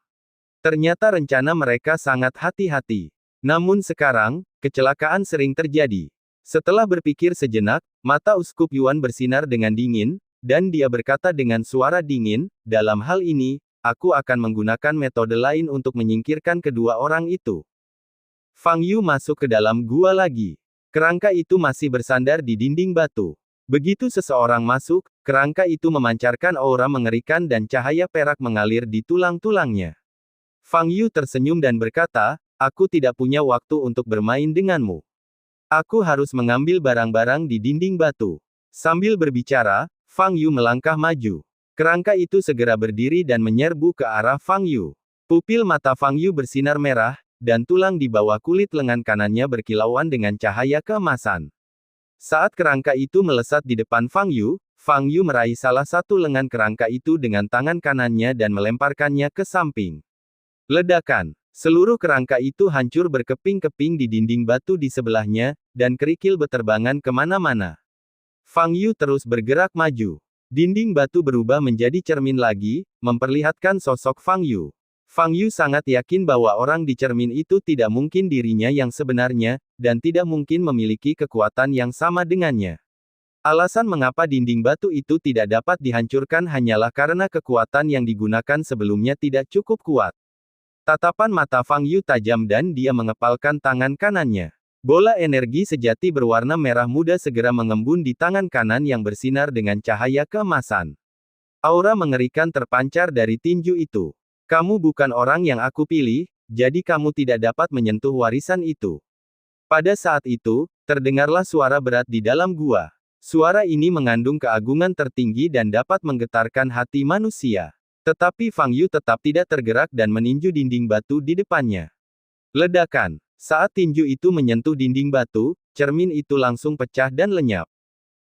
Ternyata rencana mereka sangat hati-hati. Namun sekarang, kecelakaan sering terjadi. Setelah berpikir sejenak, mata Uskup Yuan bersinar dengan dingin, dan dia berkata dengan suara dingin, dalam hal ini, aku akan menggunakan metode lain untuk menyingkirkan kedua orang itu. Fang Yu masuk ke dalam gua lagi. Kerangka itu masih bersandar di dinding batu. Begitu seseorang masuk, kerangka itu memancarkan aura mengerikan dan cahaya perak mengalir di tulang-tulangnya. Fang Yu tersenyum dan berkata, aku tidak punya waktu untuk bermain denganmu. Aku harus mengambil barang-barang di dinding batu. Sambil berbicara, Fang Yu melangkah maju. Kerangka itu segera berdiri dan menyerbu ke arah Fang Yu. Pupil mata Fang Yu bersinar merah, dan tulang di bawah kulit lengan kanannya berkilauan dengan cahaya keemasan. Saat kerangka itu melesat di depan Fang Yu meraih salah satu lengan kerangka itu dengan tangan kanannya dan melemparkannya ke samping. Ledakan. Seluruh kerangka itu hancur berkeping-keping di dinding batu di sebelahnya, dan kerikil beterbangan kemana-mana. Fang Yu terus bergerak maju. Dinding batu berubah menjadi cermin lagi, memperlihatkan sosok Fang Yu. Fang Yu sangat yakin bahwa orang di cermin itu tidak mungkin dirinya yang sebenarnya, dan tidak mungkin memiliki kekuatan yang sama dengannya. Alasan mengapa dinding batu itu tidak dapat dihancurkan hanyalah karena kekuatan yang digunakan sebelumnya tidak cukup kuat. Tatapan mata Fang Yu tajam dan dia mengepalkan tangan kanannya. Bola energi sejati berwarna merah muda segera mengembun di tangan kanan yang bersinar dengan cahaya keemasan. Aura mengerikan terpancar dari tinju itu. Kamu bukan orang yang aku pilih, jadi kamu tidak dapat menyentuh warisan itu. Pada saat itu, terdengarlah suara berat di dalam gua. Suara ini mengandung keagungan tertinggi dan dapat menggetarkan hati manusia. Tetapi Fang Yu tetap tidak tergerak dan meninju dinding batu di depannya. Ledakan. Saat tinju itu menyentuh dinding batu, cermin itu langsung pecah dan lenyap.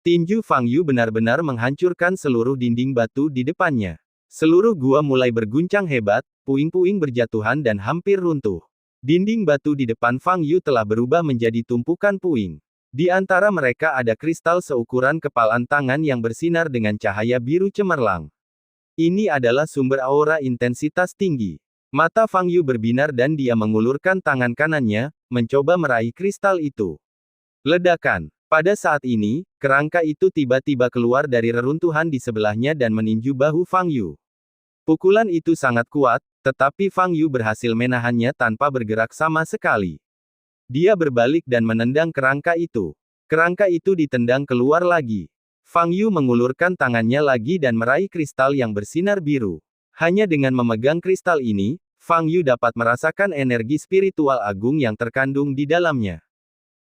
Tinju Fang Yu benar-benar menghancurkan seluruh dinding batu di depannya. Seluruh gua mulai berguncang hebat, puing-puing berjatuhan dan hampir runtuh. Dinding batu di depan Fang Yu telah berubah menjadi tumpukan puing. Di antara mereka ada kristal seukuran kepalan tangan yang bersinar dengan cahaya biru cemerlang. Ini adalah sumber aura intensitas tinggi. Mata Fang Yu berbinar dan dia mengulurkan tangan kanannya, mencoba meraih kristal itu. Ledakan. Pada saat ini, kerangka itu tiba-tiba keluar dari reruntuhan di sebelahnya dan meninju bahu Fang Yu. Pukulan itu sangat kuat, tetapi Fang Yu berhasil menahannya tanpa bergerak sama sekali. Dia berbalik dan menendang kerangka itu. Kerangka itu ditendang keluar lagi. Fang Yu mengulurkan tangannya lagi dan meraih kristal yang bersinar biru. Hanya dengan memegang kristal ini, Fang Yu dapat merasakan energi spiritual agung yang terkandung di dalamnya.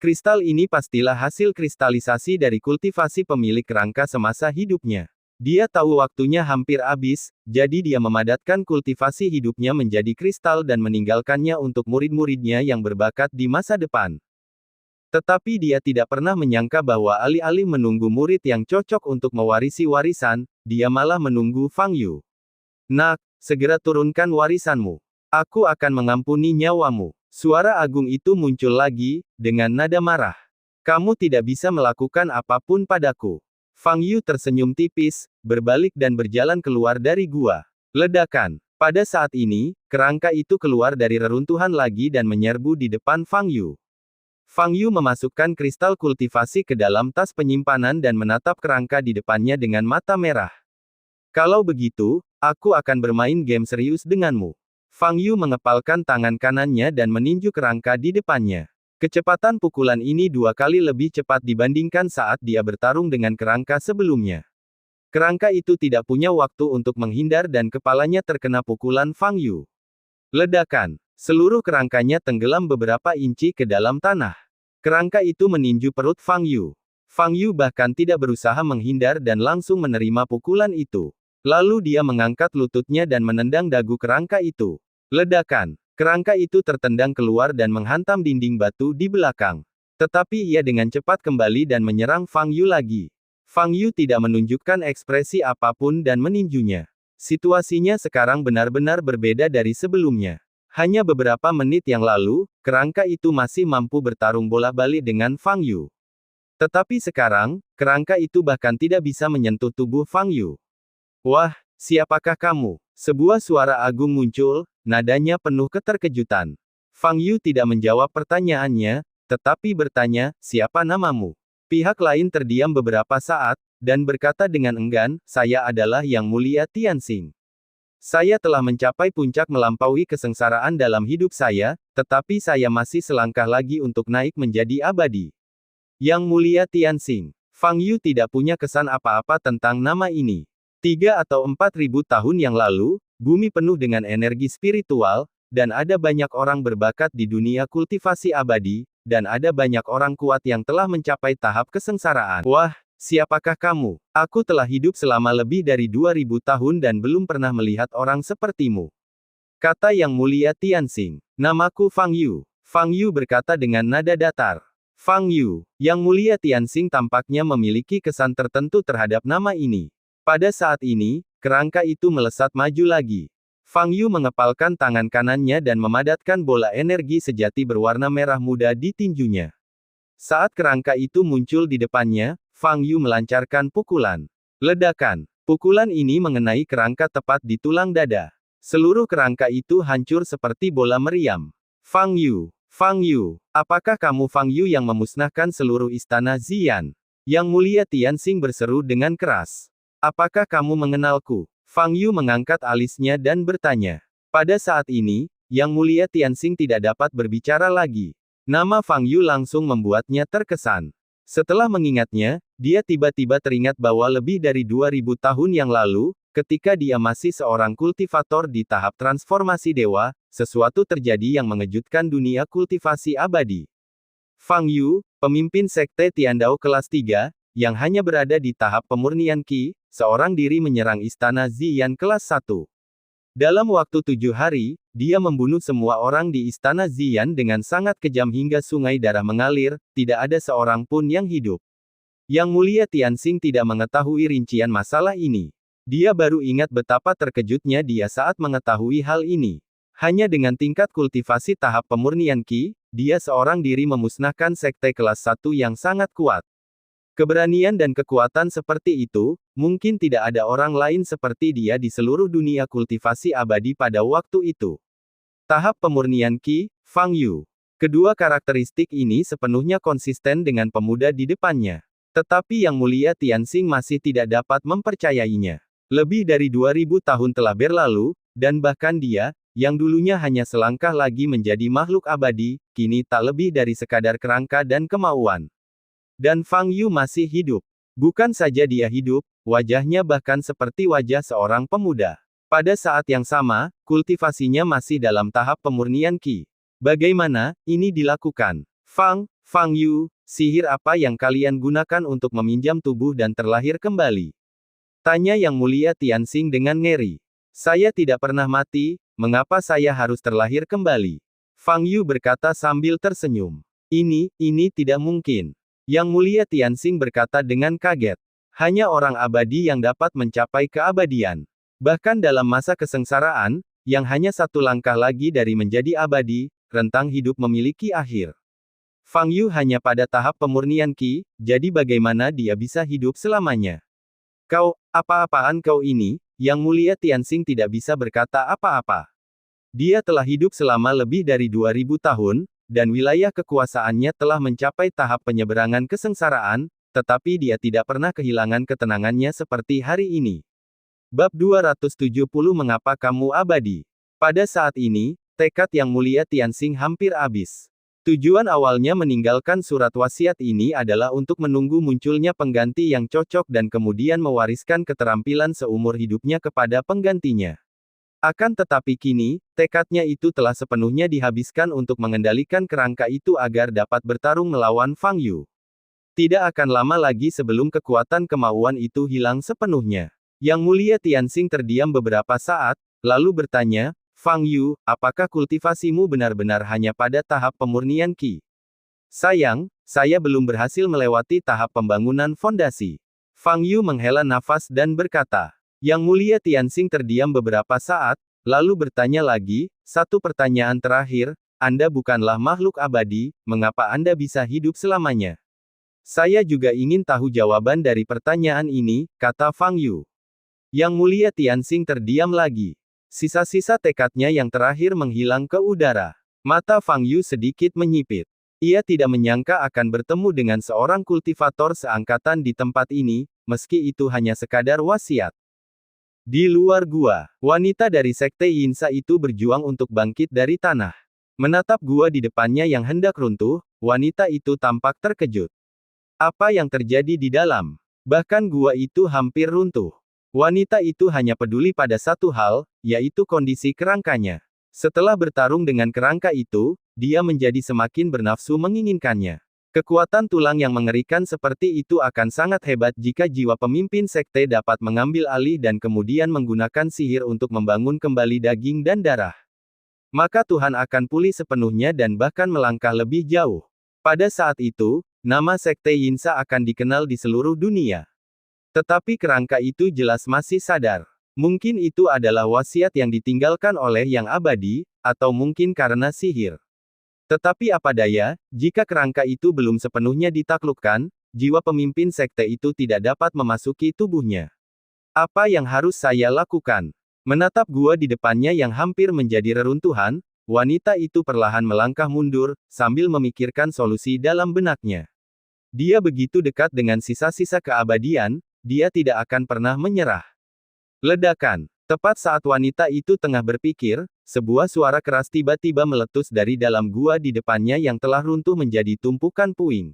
Kristal ini pastilah hasil kristalisasi dari kultivasi pemilik kerangka semasa hidupnya. Dia tahu waktunya hampir habis, jadi dia memadatkan kultivasi hidupnya menjadi kristal dan meninggalkannya untuk murid-muridnya yang berbakat di masa depan. Tetapi dia tidak pernah menyangka bahwa alih-alih menunggu murid yang cocok untuk mewarisi warisan, dia malah menunggu Fang Yu. Nak, segera turunkan warisanmu. Aku akan mengampuni nyawamu. Suara agung itu muncul lagi, dengan nada marah. Kamu tidak bisa melakukan apapun padaku. Fang Yu tersenyum tipis, berbalik dan berjalan keluar dari gua. Ledakan. Pada saat ini, kerangka itu keluar dari reruntuhan lagi dan menyerbu di depan Fang Yu. Fang Yu memasukkan kristal kultivasi ke dalam tas penyimpanan dan menatap kerangka di depannya dengan mata merah. Kalau begitu, aku akan bermain game serius denganmu. Fang Yu mengepalkan tangan kanannya dan meninju kerangka di depannya. Kecepatan pukulan ini 2 kali lebih cepat dibandingkan saat dia bertarung dengan kerangka sebelumnya. Kerangka itu tidak punya waktu untuk menghindar dan kepalanya terkena pukulan Fang Yu. Ledakan. Seluruh kerangkanya tenggelam beberapa inci ke dalam tanah. Kerangka itu meninju perut Fang Yu. Fang Yu bahkan tidak berusaha menghindar dan langsung menerima pukulan itu. Lalu dia mengangkat lututnya dan menendang dagu kerangka itu. Ledakan. Kerangka itu tertendang keluar dan menghantam dinding batu di belakang. Tetapi ia dengan cepat kembali dan menyerang Fang Yu lagi. Fang Yu tidak menunjukkan ekspresi apapun dan meninjunya. Situasinya sekarang benar-benar berbeda dari sebelumnya. Hanya beberapa menit yang lalu, kerangka itu masih mampu bertarung bola-balik dengan Fang Yu. Tetapi sekarang, kerangka itu bahkan tidak bisa menyentuh tubuh Fang Yu. Wah, siapakah kamu? Sebuah suara agung muncul, nadanya penuh keterkejutan. Fang Yu tidak menjawab pertanyaannya, tetapi bertanya, siapa namamu? Pihak lain terdiam beberapa saat, dan berkata dengan enggan, saya adalah Yang Mulia Tianxing. Saya telah mencapai puncak melampaui kesengsaraan dalam hidup saya, tetapi saya masih selangkah lagi untuk naik menjadi abadi. Yang Mulia Tianxing. Fang Yu tidak punya kesan apa-apa tentang nama ini. 3 atau 4 ribu tahun yang lalu, bumi penuh dengan energi spiritual, dan ada banyak orang berbakat di dunia kultivasi abadi, dan ada banyak orang kuat yang telah mencapai tahap kesengsaraan. Wah, siapakah kamu? Aku telah hidup selama lebih dari 2000 tahun dan belum pernah melihat orang sepertimu. Kata Yang Mulia Tianxing. Namaku Fang Yu. Fang Yu berkata dengan nada datar. Fang Yu. Yang Mulia Tianxing tampaknya memiliki kesan tertentu terhadap nama ini. Pada saat ini, kerangka itu melesat maju lagi. Fang Yu mengepalkan tangan kanannya dan memadatkan bola energi sejati berwarna merah muda di tinjunya. Saat kerangka itu muncul di depannya, Fang Yu melancarkan pukulan. Ledakan. Pukulan ini mengenai kerangka tepat di tulang dada. Seluruh kerangka itu hancur seperti bola meriam. Fang Yu. Fang Yu. Apakah kamu Fang Yu yang memusnahkan seluruh istana Ziyan? Yang Mulia Tianxing berseru dengan keras. Apakah kamu mengenalku? Fang Yu mengangkat alisnya dan bertanya. Pada saat ini, Yang Mulia Tianxing tidak dapat berbicara lagi. Nama Fang Yu langsung membuatnya terkesan. Setelah mengingatnya, dia tiba-tiba teringat bahwa lebih dari 2000 tahun yang lalu, ketika dia masih seorang kultivator di tahap transformasi dewa, sesuatu terjadi yang mengejutkan dunia kultivasi abadi. Fang Yu, pemimpin sekte Tiandao kelas 3, yang hanya berada di tahap pemurnian Qi, seorang diri menyerang istana Ziyan kelas 1. Dalam waktu 7 hari, dia membunuh semua orang di istana Ziyan dengan sangat kejam hingga sungai darah mengalir, tidak ada seorang pun yang hidup. Yang Mulia Tianxing tidak mengetahui rincian masalah ini. Dia baru ingat betapa terkejutnya dia saat mengetahui hal ini. Hanya dengan tingkat kultivasi tahap pemurnian Qi, dia seorang diri memusnahkan sekte kelas 1 yang sangat kuat. Keberanian dan kekuatan seperti itu, mungkin tidak ada orang lain seperti dia di seluruh dunia kultivasi abadi pada waktu itu. Tahap pemurnian Qi, Fang Yu. Kedua karakteristik ini sepenuhnya konsisten dengan pemuda di depannya. Tetapi Yang Mulia Tianxing masih tidak dapat mempercayainya. Lebih dari 2000 tahun telah berlalu, dan bahkan dia, yang dulunya hanya selangkah lagi menjadi makhluk abadi, kini tak lebih dari sekadar kerangka dan kemauan. Dan Fang Yu masih hidup. Bukan saja dia hidup, wajahnya bahkan seperti wajah seorang pemuda. Pada saat yang sama, kultivasinya masih dalam tahap pemurnian Qi. Bagaimana ini dilakukan? Fang Yu, sihir apa yang kalian gunakan untuk meminjam tubuh dan terlahir kembali? Tanya Yang Mulia Tianxing dengan ngeri. Saya tidak pernah mati, mengapa saya harus terlahir kembali? Fang Yu berkata sambil tersenyum. Ini tidak mungkin. Yang Mulia Tianxing berkata dengan kaget. Hanya orang abadi yang dapat mencapai keabadian. Bahkan dalam masa kesengsaraan, yang hanya satu langkah lagi dari menjadi abadi, rentang hidup memiliki akhir. Fang Yu hanya pada tahap pemurnian Qi, jadi bagaimana dia bisa hidup selamanya? Kau, apa-apaan kau ini? Yang Mulia Tianxing tidak bisa berkata apa-apa. Dia telah hidup selama lebih dari 2000 tahun, dan wilayah kekuasaannya telah mencapai tahap penyeberangan kesengsaraan, tetapi dia tidak pernah kehilangan ketenangannya seperti hari ini. Bab 270 Mengapa Kamu Abadi? Pada saat ini, tekad Yang Mulia Tianxing hampir habis. Tujuan awalnya meninggalkan surat wasiat ini adalah untuk menunggu munculnya pengganti yang cocok dan kemudian mewariskan keterampilan seumur hidupnya kepada penggantinya. Akan tetapi kini, tekadnya itu telah sepenuhnya dihabiskan untuk mengendalikan kerangka itu agar dapat bertarung melawan Fang Yu. Tidak akan lama lagi sebelum kekuatan kemauan itu hilang sepenuhnya. Yang Mulia Tianxing terdiam beberapa saat, lalu bertanya, Fang Yu, apakah kultivasimu benar-benar hanya pada tahap pemurnian Qi? Sayang, saya belum berhasil melewati tahap pembangunan fondasi. Fang Yu menghela nafas dan berkata. Yang Mulia Tianxing terdiam beberapa saat, lalu bertanya lagi, satu pertanyaan terakhir, Anda bukanlah makhluk abadi, mengapa Anda bisa hidup selamanya? Saya juga ingin tahu jawaban dari pertanyaan ini, kata Fang Yu. Yang Mulia Tianxing terdiam lagi. Sisa-sisa tekadnya yang terakhir menghilang ke udara. Mata Fang Yu sedikit menyipit. Ia tidak menyangka akan bertemu dengan seorang kultivator seangkatan di tempat ini, meski itu hanya sekadar wasiat. Di luar gua, wanita dari Sekte Yinsa itu berjuang untuk bangkit dari tanah. Menatap gua di depannya yang hendak runtuh, wanita itu tampak terkejut. Apa yang terjadi di dalam? Bahkan gua itu hampir runtuh. Wanita itu hanya peduli pada satu hal, yaitu kondisi kerangkanya. Setelah bertarung dengan kerangka itu, dia menjadi semakin bernafsu menginginkannya. Kekuatan tulang yang mengerikan seperti itu akan sangat hebat jika jiwa pemimpin sekte dapat mengambil alih dan kemudian menggunakan sihir untuk membangun kembali daging dan darah. Maka Tuhan akan pulih sepenuhnya dan bahkan melangkah lebih jauh. Pada saat itu, nama Sekte Yinsa akan dikenal di seluruh dunia. Tetapi kerangka itu jelas masih sadar. Mungkin itu adalah wasiat yang ditinggalkan oleh Yang Abadi, atau mungkin karena sihir. Tetapi apa daya, jika kerangka itu belum sepenuhnya ditaklukkan, jiwa pemimpin sekte itu tidak dapat memasuki tubuhnya. Apa yang harus saya lakukan? Menatap gua di depannya yang hampir menjadi reruntuhan, wanita itu perlahan melangkah mundur, sambil memikirkan solusi dalam benaknya. Dia begitu dekat dengan sisa-sisa keabadian, dia tidak akan pernah menyerah. Ledakan. Tepat saat wanita itu tengah berpikir, sebuah suara keras tiba-tiba meletus dari dalam gua di depannya yang telah runtuh menjadi tumpukan puing.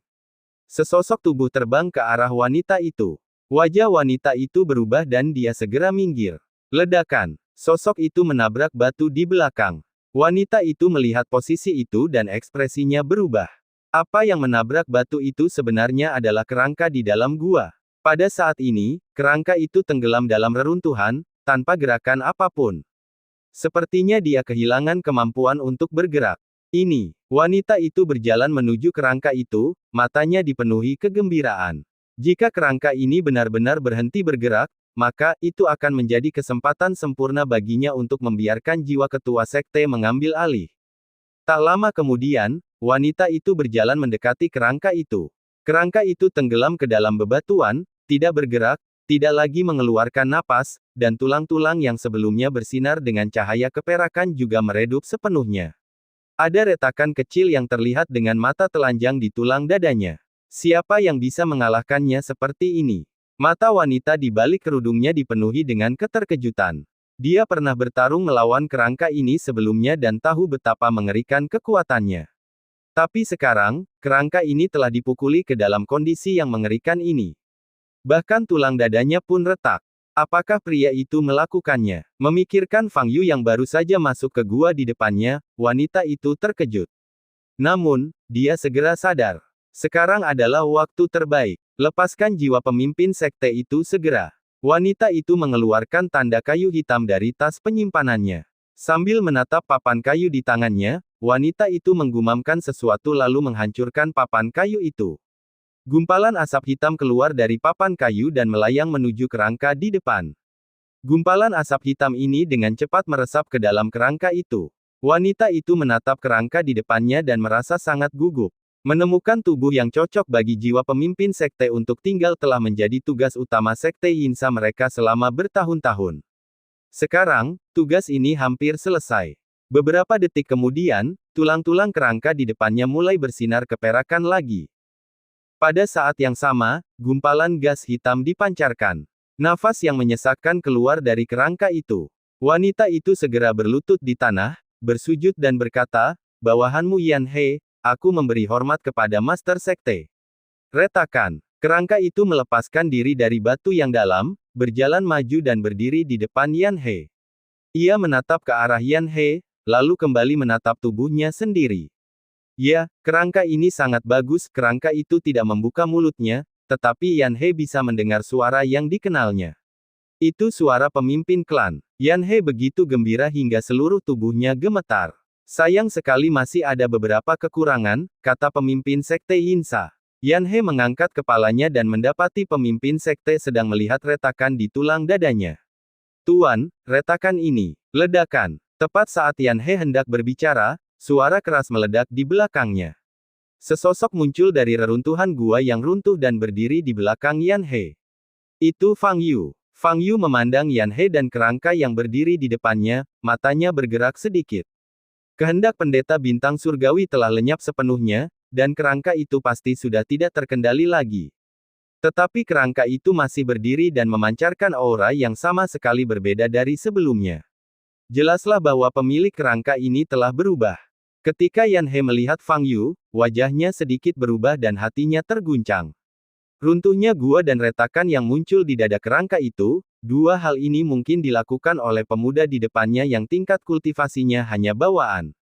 Sesosok tubuh terbang ke arah wanita itu. Wajah wanita itu berubah dan dia segera minggir. Ledakan. Sosok itu menabrak batu di belakang. Wanita itu melihat posisi itu dan ekspresinya berubah. Apa yang menabrak batu itu sebenarnya adalah kerangka di dalam gua. Pada saat ini, kerangka itu tenggelam dalam reruntuhan, tanpa gerakan apapun. Sepertinya dia kehilangan kemampuan untuk bergerak. Ini, wanita itu berjalan menuju kerangka itu, matanya dipenuhi kegembiraan. Jika kerangka ini benar-benar berhenti bergerak, maka itu akan menjadi kesempatan sempurna baginya untuk membiarkan jiwa ketua sekte mengambil alih. Tak lama kemudian, wanita itu berjalan mendekati kerangka itu. Kerangka itu tenggelam ke dalam bebatuan, tidak bergerak, tidak lagi mengeluarkan napas, dan tulang-tulang yang sebelumnya bersinar dengan cahaya keperakan juga meredup sepenuhnya. Ada retakan kecil yang terlihat dengan mata telanjang di tulang dadanya. Siapa yang bisa mengalahkannya seperti ini? Mata wanita di balik kerudungnya dipenuhi dengan keterkejutan. Dia pernah bertarung melawan kerangka ini sebelumnya dan tahu betapa mengerikan kekuatannya. Tapi sekarang, kerangka ini telah dipukuli ke dalam kondisi yang mengerikan ini. Bahkan tulang dadanya pun retak. Apakah pria itu melakukannya? Memikirkan Fang Yu yang baru saja masuk ke gua di depannya, wanita itu terkejut. Namun, dia segera sadar. Sekarang adalah waktu terbaik. Lepaskan jiwa pemimpin sekte itu segera. Wanita itu mengeluarkan tanda kayu hitam dari tas penyimpanannya. Sambil menatap papan kayu di tangannya, wanita itu menggumamkan sesuatu lalu menghancurkan papan kayu itu. Gumpalan asap hitam keluar dari papan kayu dan melayang menuju kerangka di depan. Gumpalan asap hitam ini dengan cepat meresap ke dalam kerangka itu. Wanita itu menatap kerangka di depannya dan merasa sangat gugup. Menemukan tubuh yang cocok bagi jiwa pemimpin sekte untuk tinggal telah menjadi tugas utama sekte Yinsa mereka selama bertahun-tahun. Sekarang, tugas ini hampir selesai. Beberapa detik kemudian, tulang-tulang kerangka di depannya mulai bersinar keperakan lagi. Pada saat yang sama, gumpalan gas hitam dipancarkan. Nafas yang menyesakkan keluar dari kerangka itu. Wanita itu segera berlutut di tanah, bersujud dan berkata, "Bawahanmu Yan He, aku memberi hormat kepada Master Sekte." Retakan. Kerangka itu melepaskan diri dari batu yang dalam, berjalan maju dan berdiri di depan Yan He. Ia menatap ke arah Yan He, lalu kembali menatap tubuhnya sendiri. Ya, kerangka ini sangat bagus. Kerangka itu tidak membuka mulutnya, tetapi Yan He bisa mendengar suara yang dikenalnya. Itu suara pemimpin klan. Yan He begitu gembira hingga seluruh tubuhnya gemetar. Sayang sekali masih ada beberapa kekurangan, kata pemimpin Sekte Yinsa. Yan He mengangkat kepalanya dan mendapati pemimpin sekte sedang melihat retakan di tulang dadanya. Tuan, retakan ini. Ledakan. Tepat saat Yan He hendak berbicara, suara keras meledak di belakangnya. Sesosok muncul dari reruntuhan gua yang runtuh dan berdiri di belakang Yan He. Itu Fang Yu. Fang Yu memandang Yan He dan kerangka yang berdiri di depannya, matanya bergerak sedikit. Kehendak pendeta bintang surgawi telah lenyap sepenuhnya, dan kerangka itu pasti sudah tidak terkendali lagi. Tetapi kerangka itu masih berdiri dan memancarkan aura yang sama sekali berbeda dari sebelumnya. Jelaslah bahwa pemilik kerangka ini telah berubah. Ketika Yan He melihat Fang Yu, wajahnya sedikit berubah dan hatinya terguncang. Runtuhnya gua dan retakan yang muncul di dada kerangka itu, dua hal ini mungkin dilakukan oleh pemuda di depannya yang tingkat kultivasinya hanya bawaan.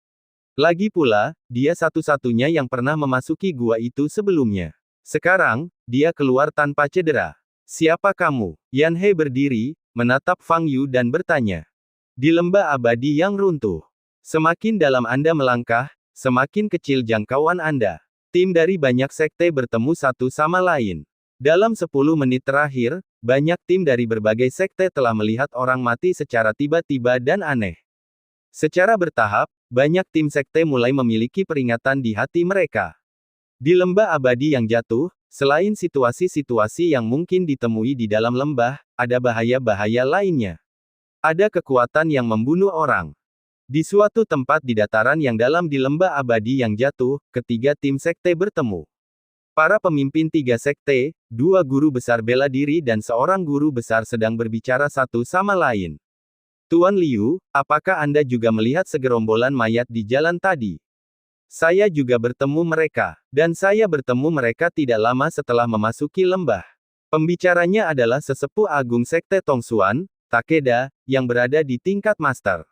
Lagi pula, dia satu-satunya yang pernah memasuki gua itu sebelumnya. Sekarang, dia keluar tanpa cedera. Siapa kamu? Yan He berdiri, menatap Fang Yu dan bertanya. Di lembah abadi yang runtuh. Semakin dalam Anda melangkah, semakin kecil jangkauan Anda. Tim dari banyak sekte bertemu satu sama lain. Dalam 10 menit terakhir, banyak tim dari berbagai sekte telah melihat orang mati secara tiba-tiba dan aneh. Secara bertahap, banyak tim sekte mulai memiliki peringatan di hati mereka. Di lembah abadi yang jatuh, selain situasi-situasi yang mungkin ditemui di dalam lembah, ada bahaya-bahaya lainnya. Ada kekuatan yang membunuh orang. Di suatu tempat di dataran yang dalam di lembah abadi yang jatuh, ketiga tim sekte bertemu. Para pemimpin tiga sekte, dua guru besar bela diri dan seorang guru besar sedang berbicara satu sama lain. Tuan Liu, apakah Anda juga melihat segerombolan mayat di jalan tadi? Saya juga bertemu mereka, dan saya bertemu mereka tidak lama setelah memasuki lembah. Pembicaranya adalah sesepuh agung sekte Tongsuan, Takeda, yang berada di tingkat master.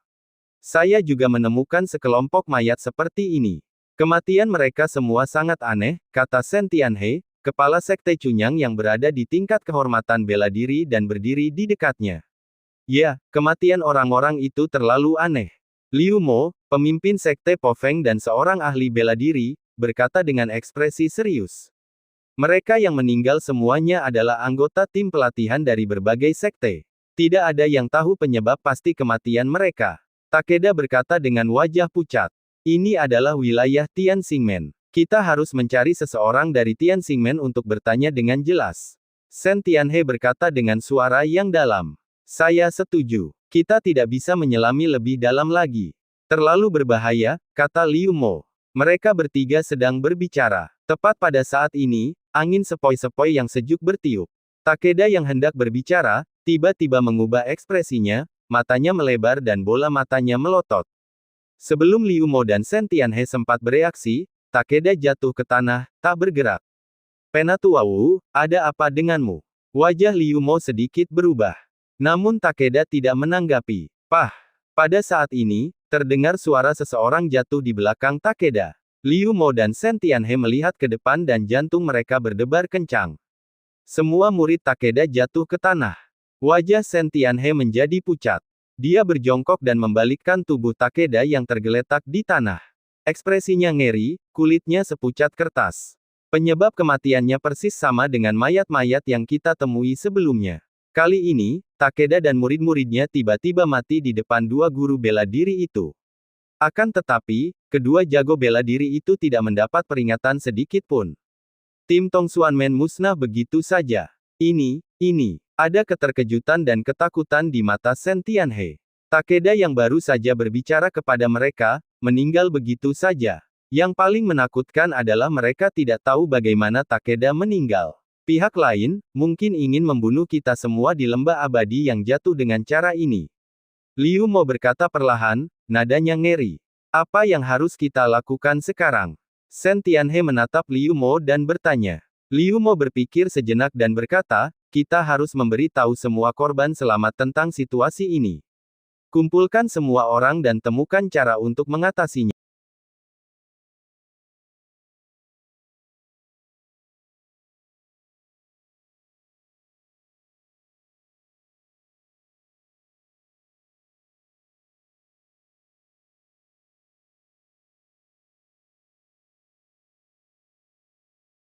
Saya juga menemukan sekelompok mayat seperti ini. Kematian mereka semua sangat aneh, kata Shen Tianhe, kepala sekte Cunyang yang berada di tingkat kehormatan bela diri dan berdiri di dekatnya. Ya, kematian orang-orang itu terlalu aneh. Liu Mo, pemimpin sekte Po Feng dan seorang ahli bela diri, berkata dengan ekspresi serius. Mereka yang meninggal semuanya adalah anggota tim pelatihan dari berbagai sekte. Tidak ada yang tahu penyebab pasti kematian mereka. Takeda berkata dengan wajah pucat. Ini adalah wilayah Tianxingmen. Kita harus mencari seseorang dari Tianxingmen untuk bertanya dengan jelas. Shen Tianhe berkata dengan suara yang dalam. Saya setuju. Kita tidak bisa menyelami lebih dalam lagi. Terlalu berbahaya, kata Liu Mo. Mereka bertiga sedang berbicara. Tepat pada saat ini, angin sepoi-sepoi yang sejuk bertiup. Takeda yang hendak berbicara, tiba-tiba mengubah ekspresinya, matanya melebar dan bola matanya melotot. Sebelum Liu Mo dan Shen Tianhe sempat bereaksi, Takeda jatuh ke tanah, tak bergerak. Penatua Wu, ada apa denganmu? Wajah Liu Mo sedikit berubah. Namun Takeda tidak menanggapi. Pah! Pada saat ini, terdengar suara seseorang jatuh di belakang Takeda. Liu Mo dan Shen Tianhe melihat ke depan dan jantung mereka berdebar kencang. Semua murid Takeda jatuh ke tanah. Wajah Shen Tianhe menjadi pucat. Dia berjongkok dan membalikkan tubuh Takeda yang tergeletak di tanah. Ekspresinya ngeri, kulitnya sepucat kertas. Penyebab kematiannya persis sama dengan mayat-mayat yang kita temui sebelumnya. Kali ini, Takeda dan murid-muridnya tiba-tiba mati di depan dua guru bela diri itu. Akan tetapi, kedua jago bela diri itu tidak mendapat peringatan sedikit pun. Tim Tongsuanmen musnah begitu saja. Ini, ada keterkejutan dan ketakutan di mata Shen Tianhe. Takeda yang baru saja berbicara kepada mereka, meninggal begitu saja. Yang paling menakutkan adalah mereka tidak tahu bagaimana Takeda meninggal. Pihak lain, mungkin ingin membunuh kita semua di lembah abadi yang jatuh dengan cara ini. Liu Mo berkata perlahan, nadanya ngeri. Apa yang harus kita lakukan sekarang? Shen Tianhe menatap Liu Mo dan bertanya. Liu Mo berpikir sejenak dan berkata, kita harus memberi tahu semua korban selamat tentang situasi ini. Kumpulkan semua orang dan temukan cara untuk mengatasinya.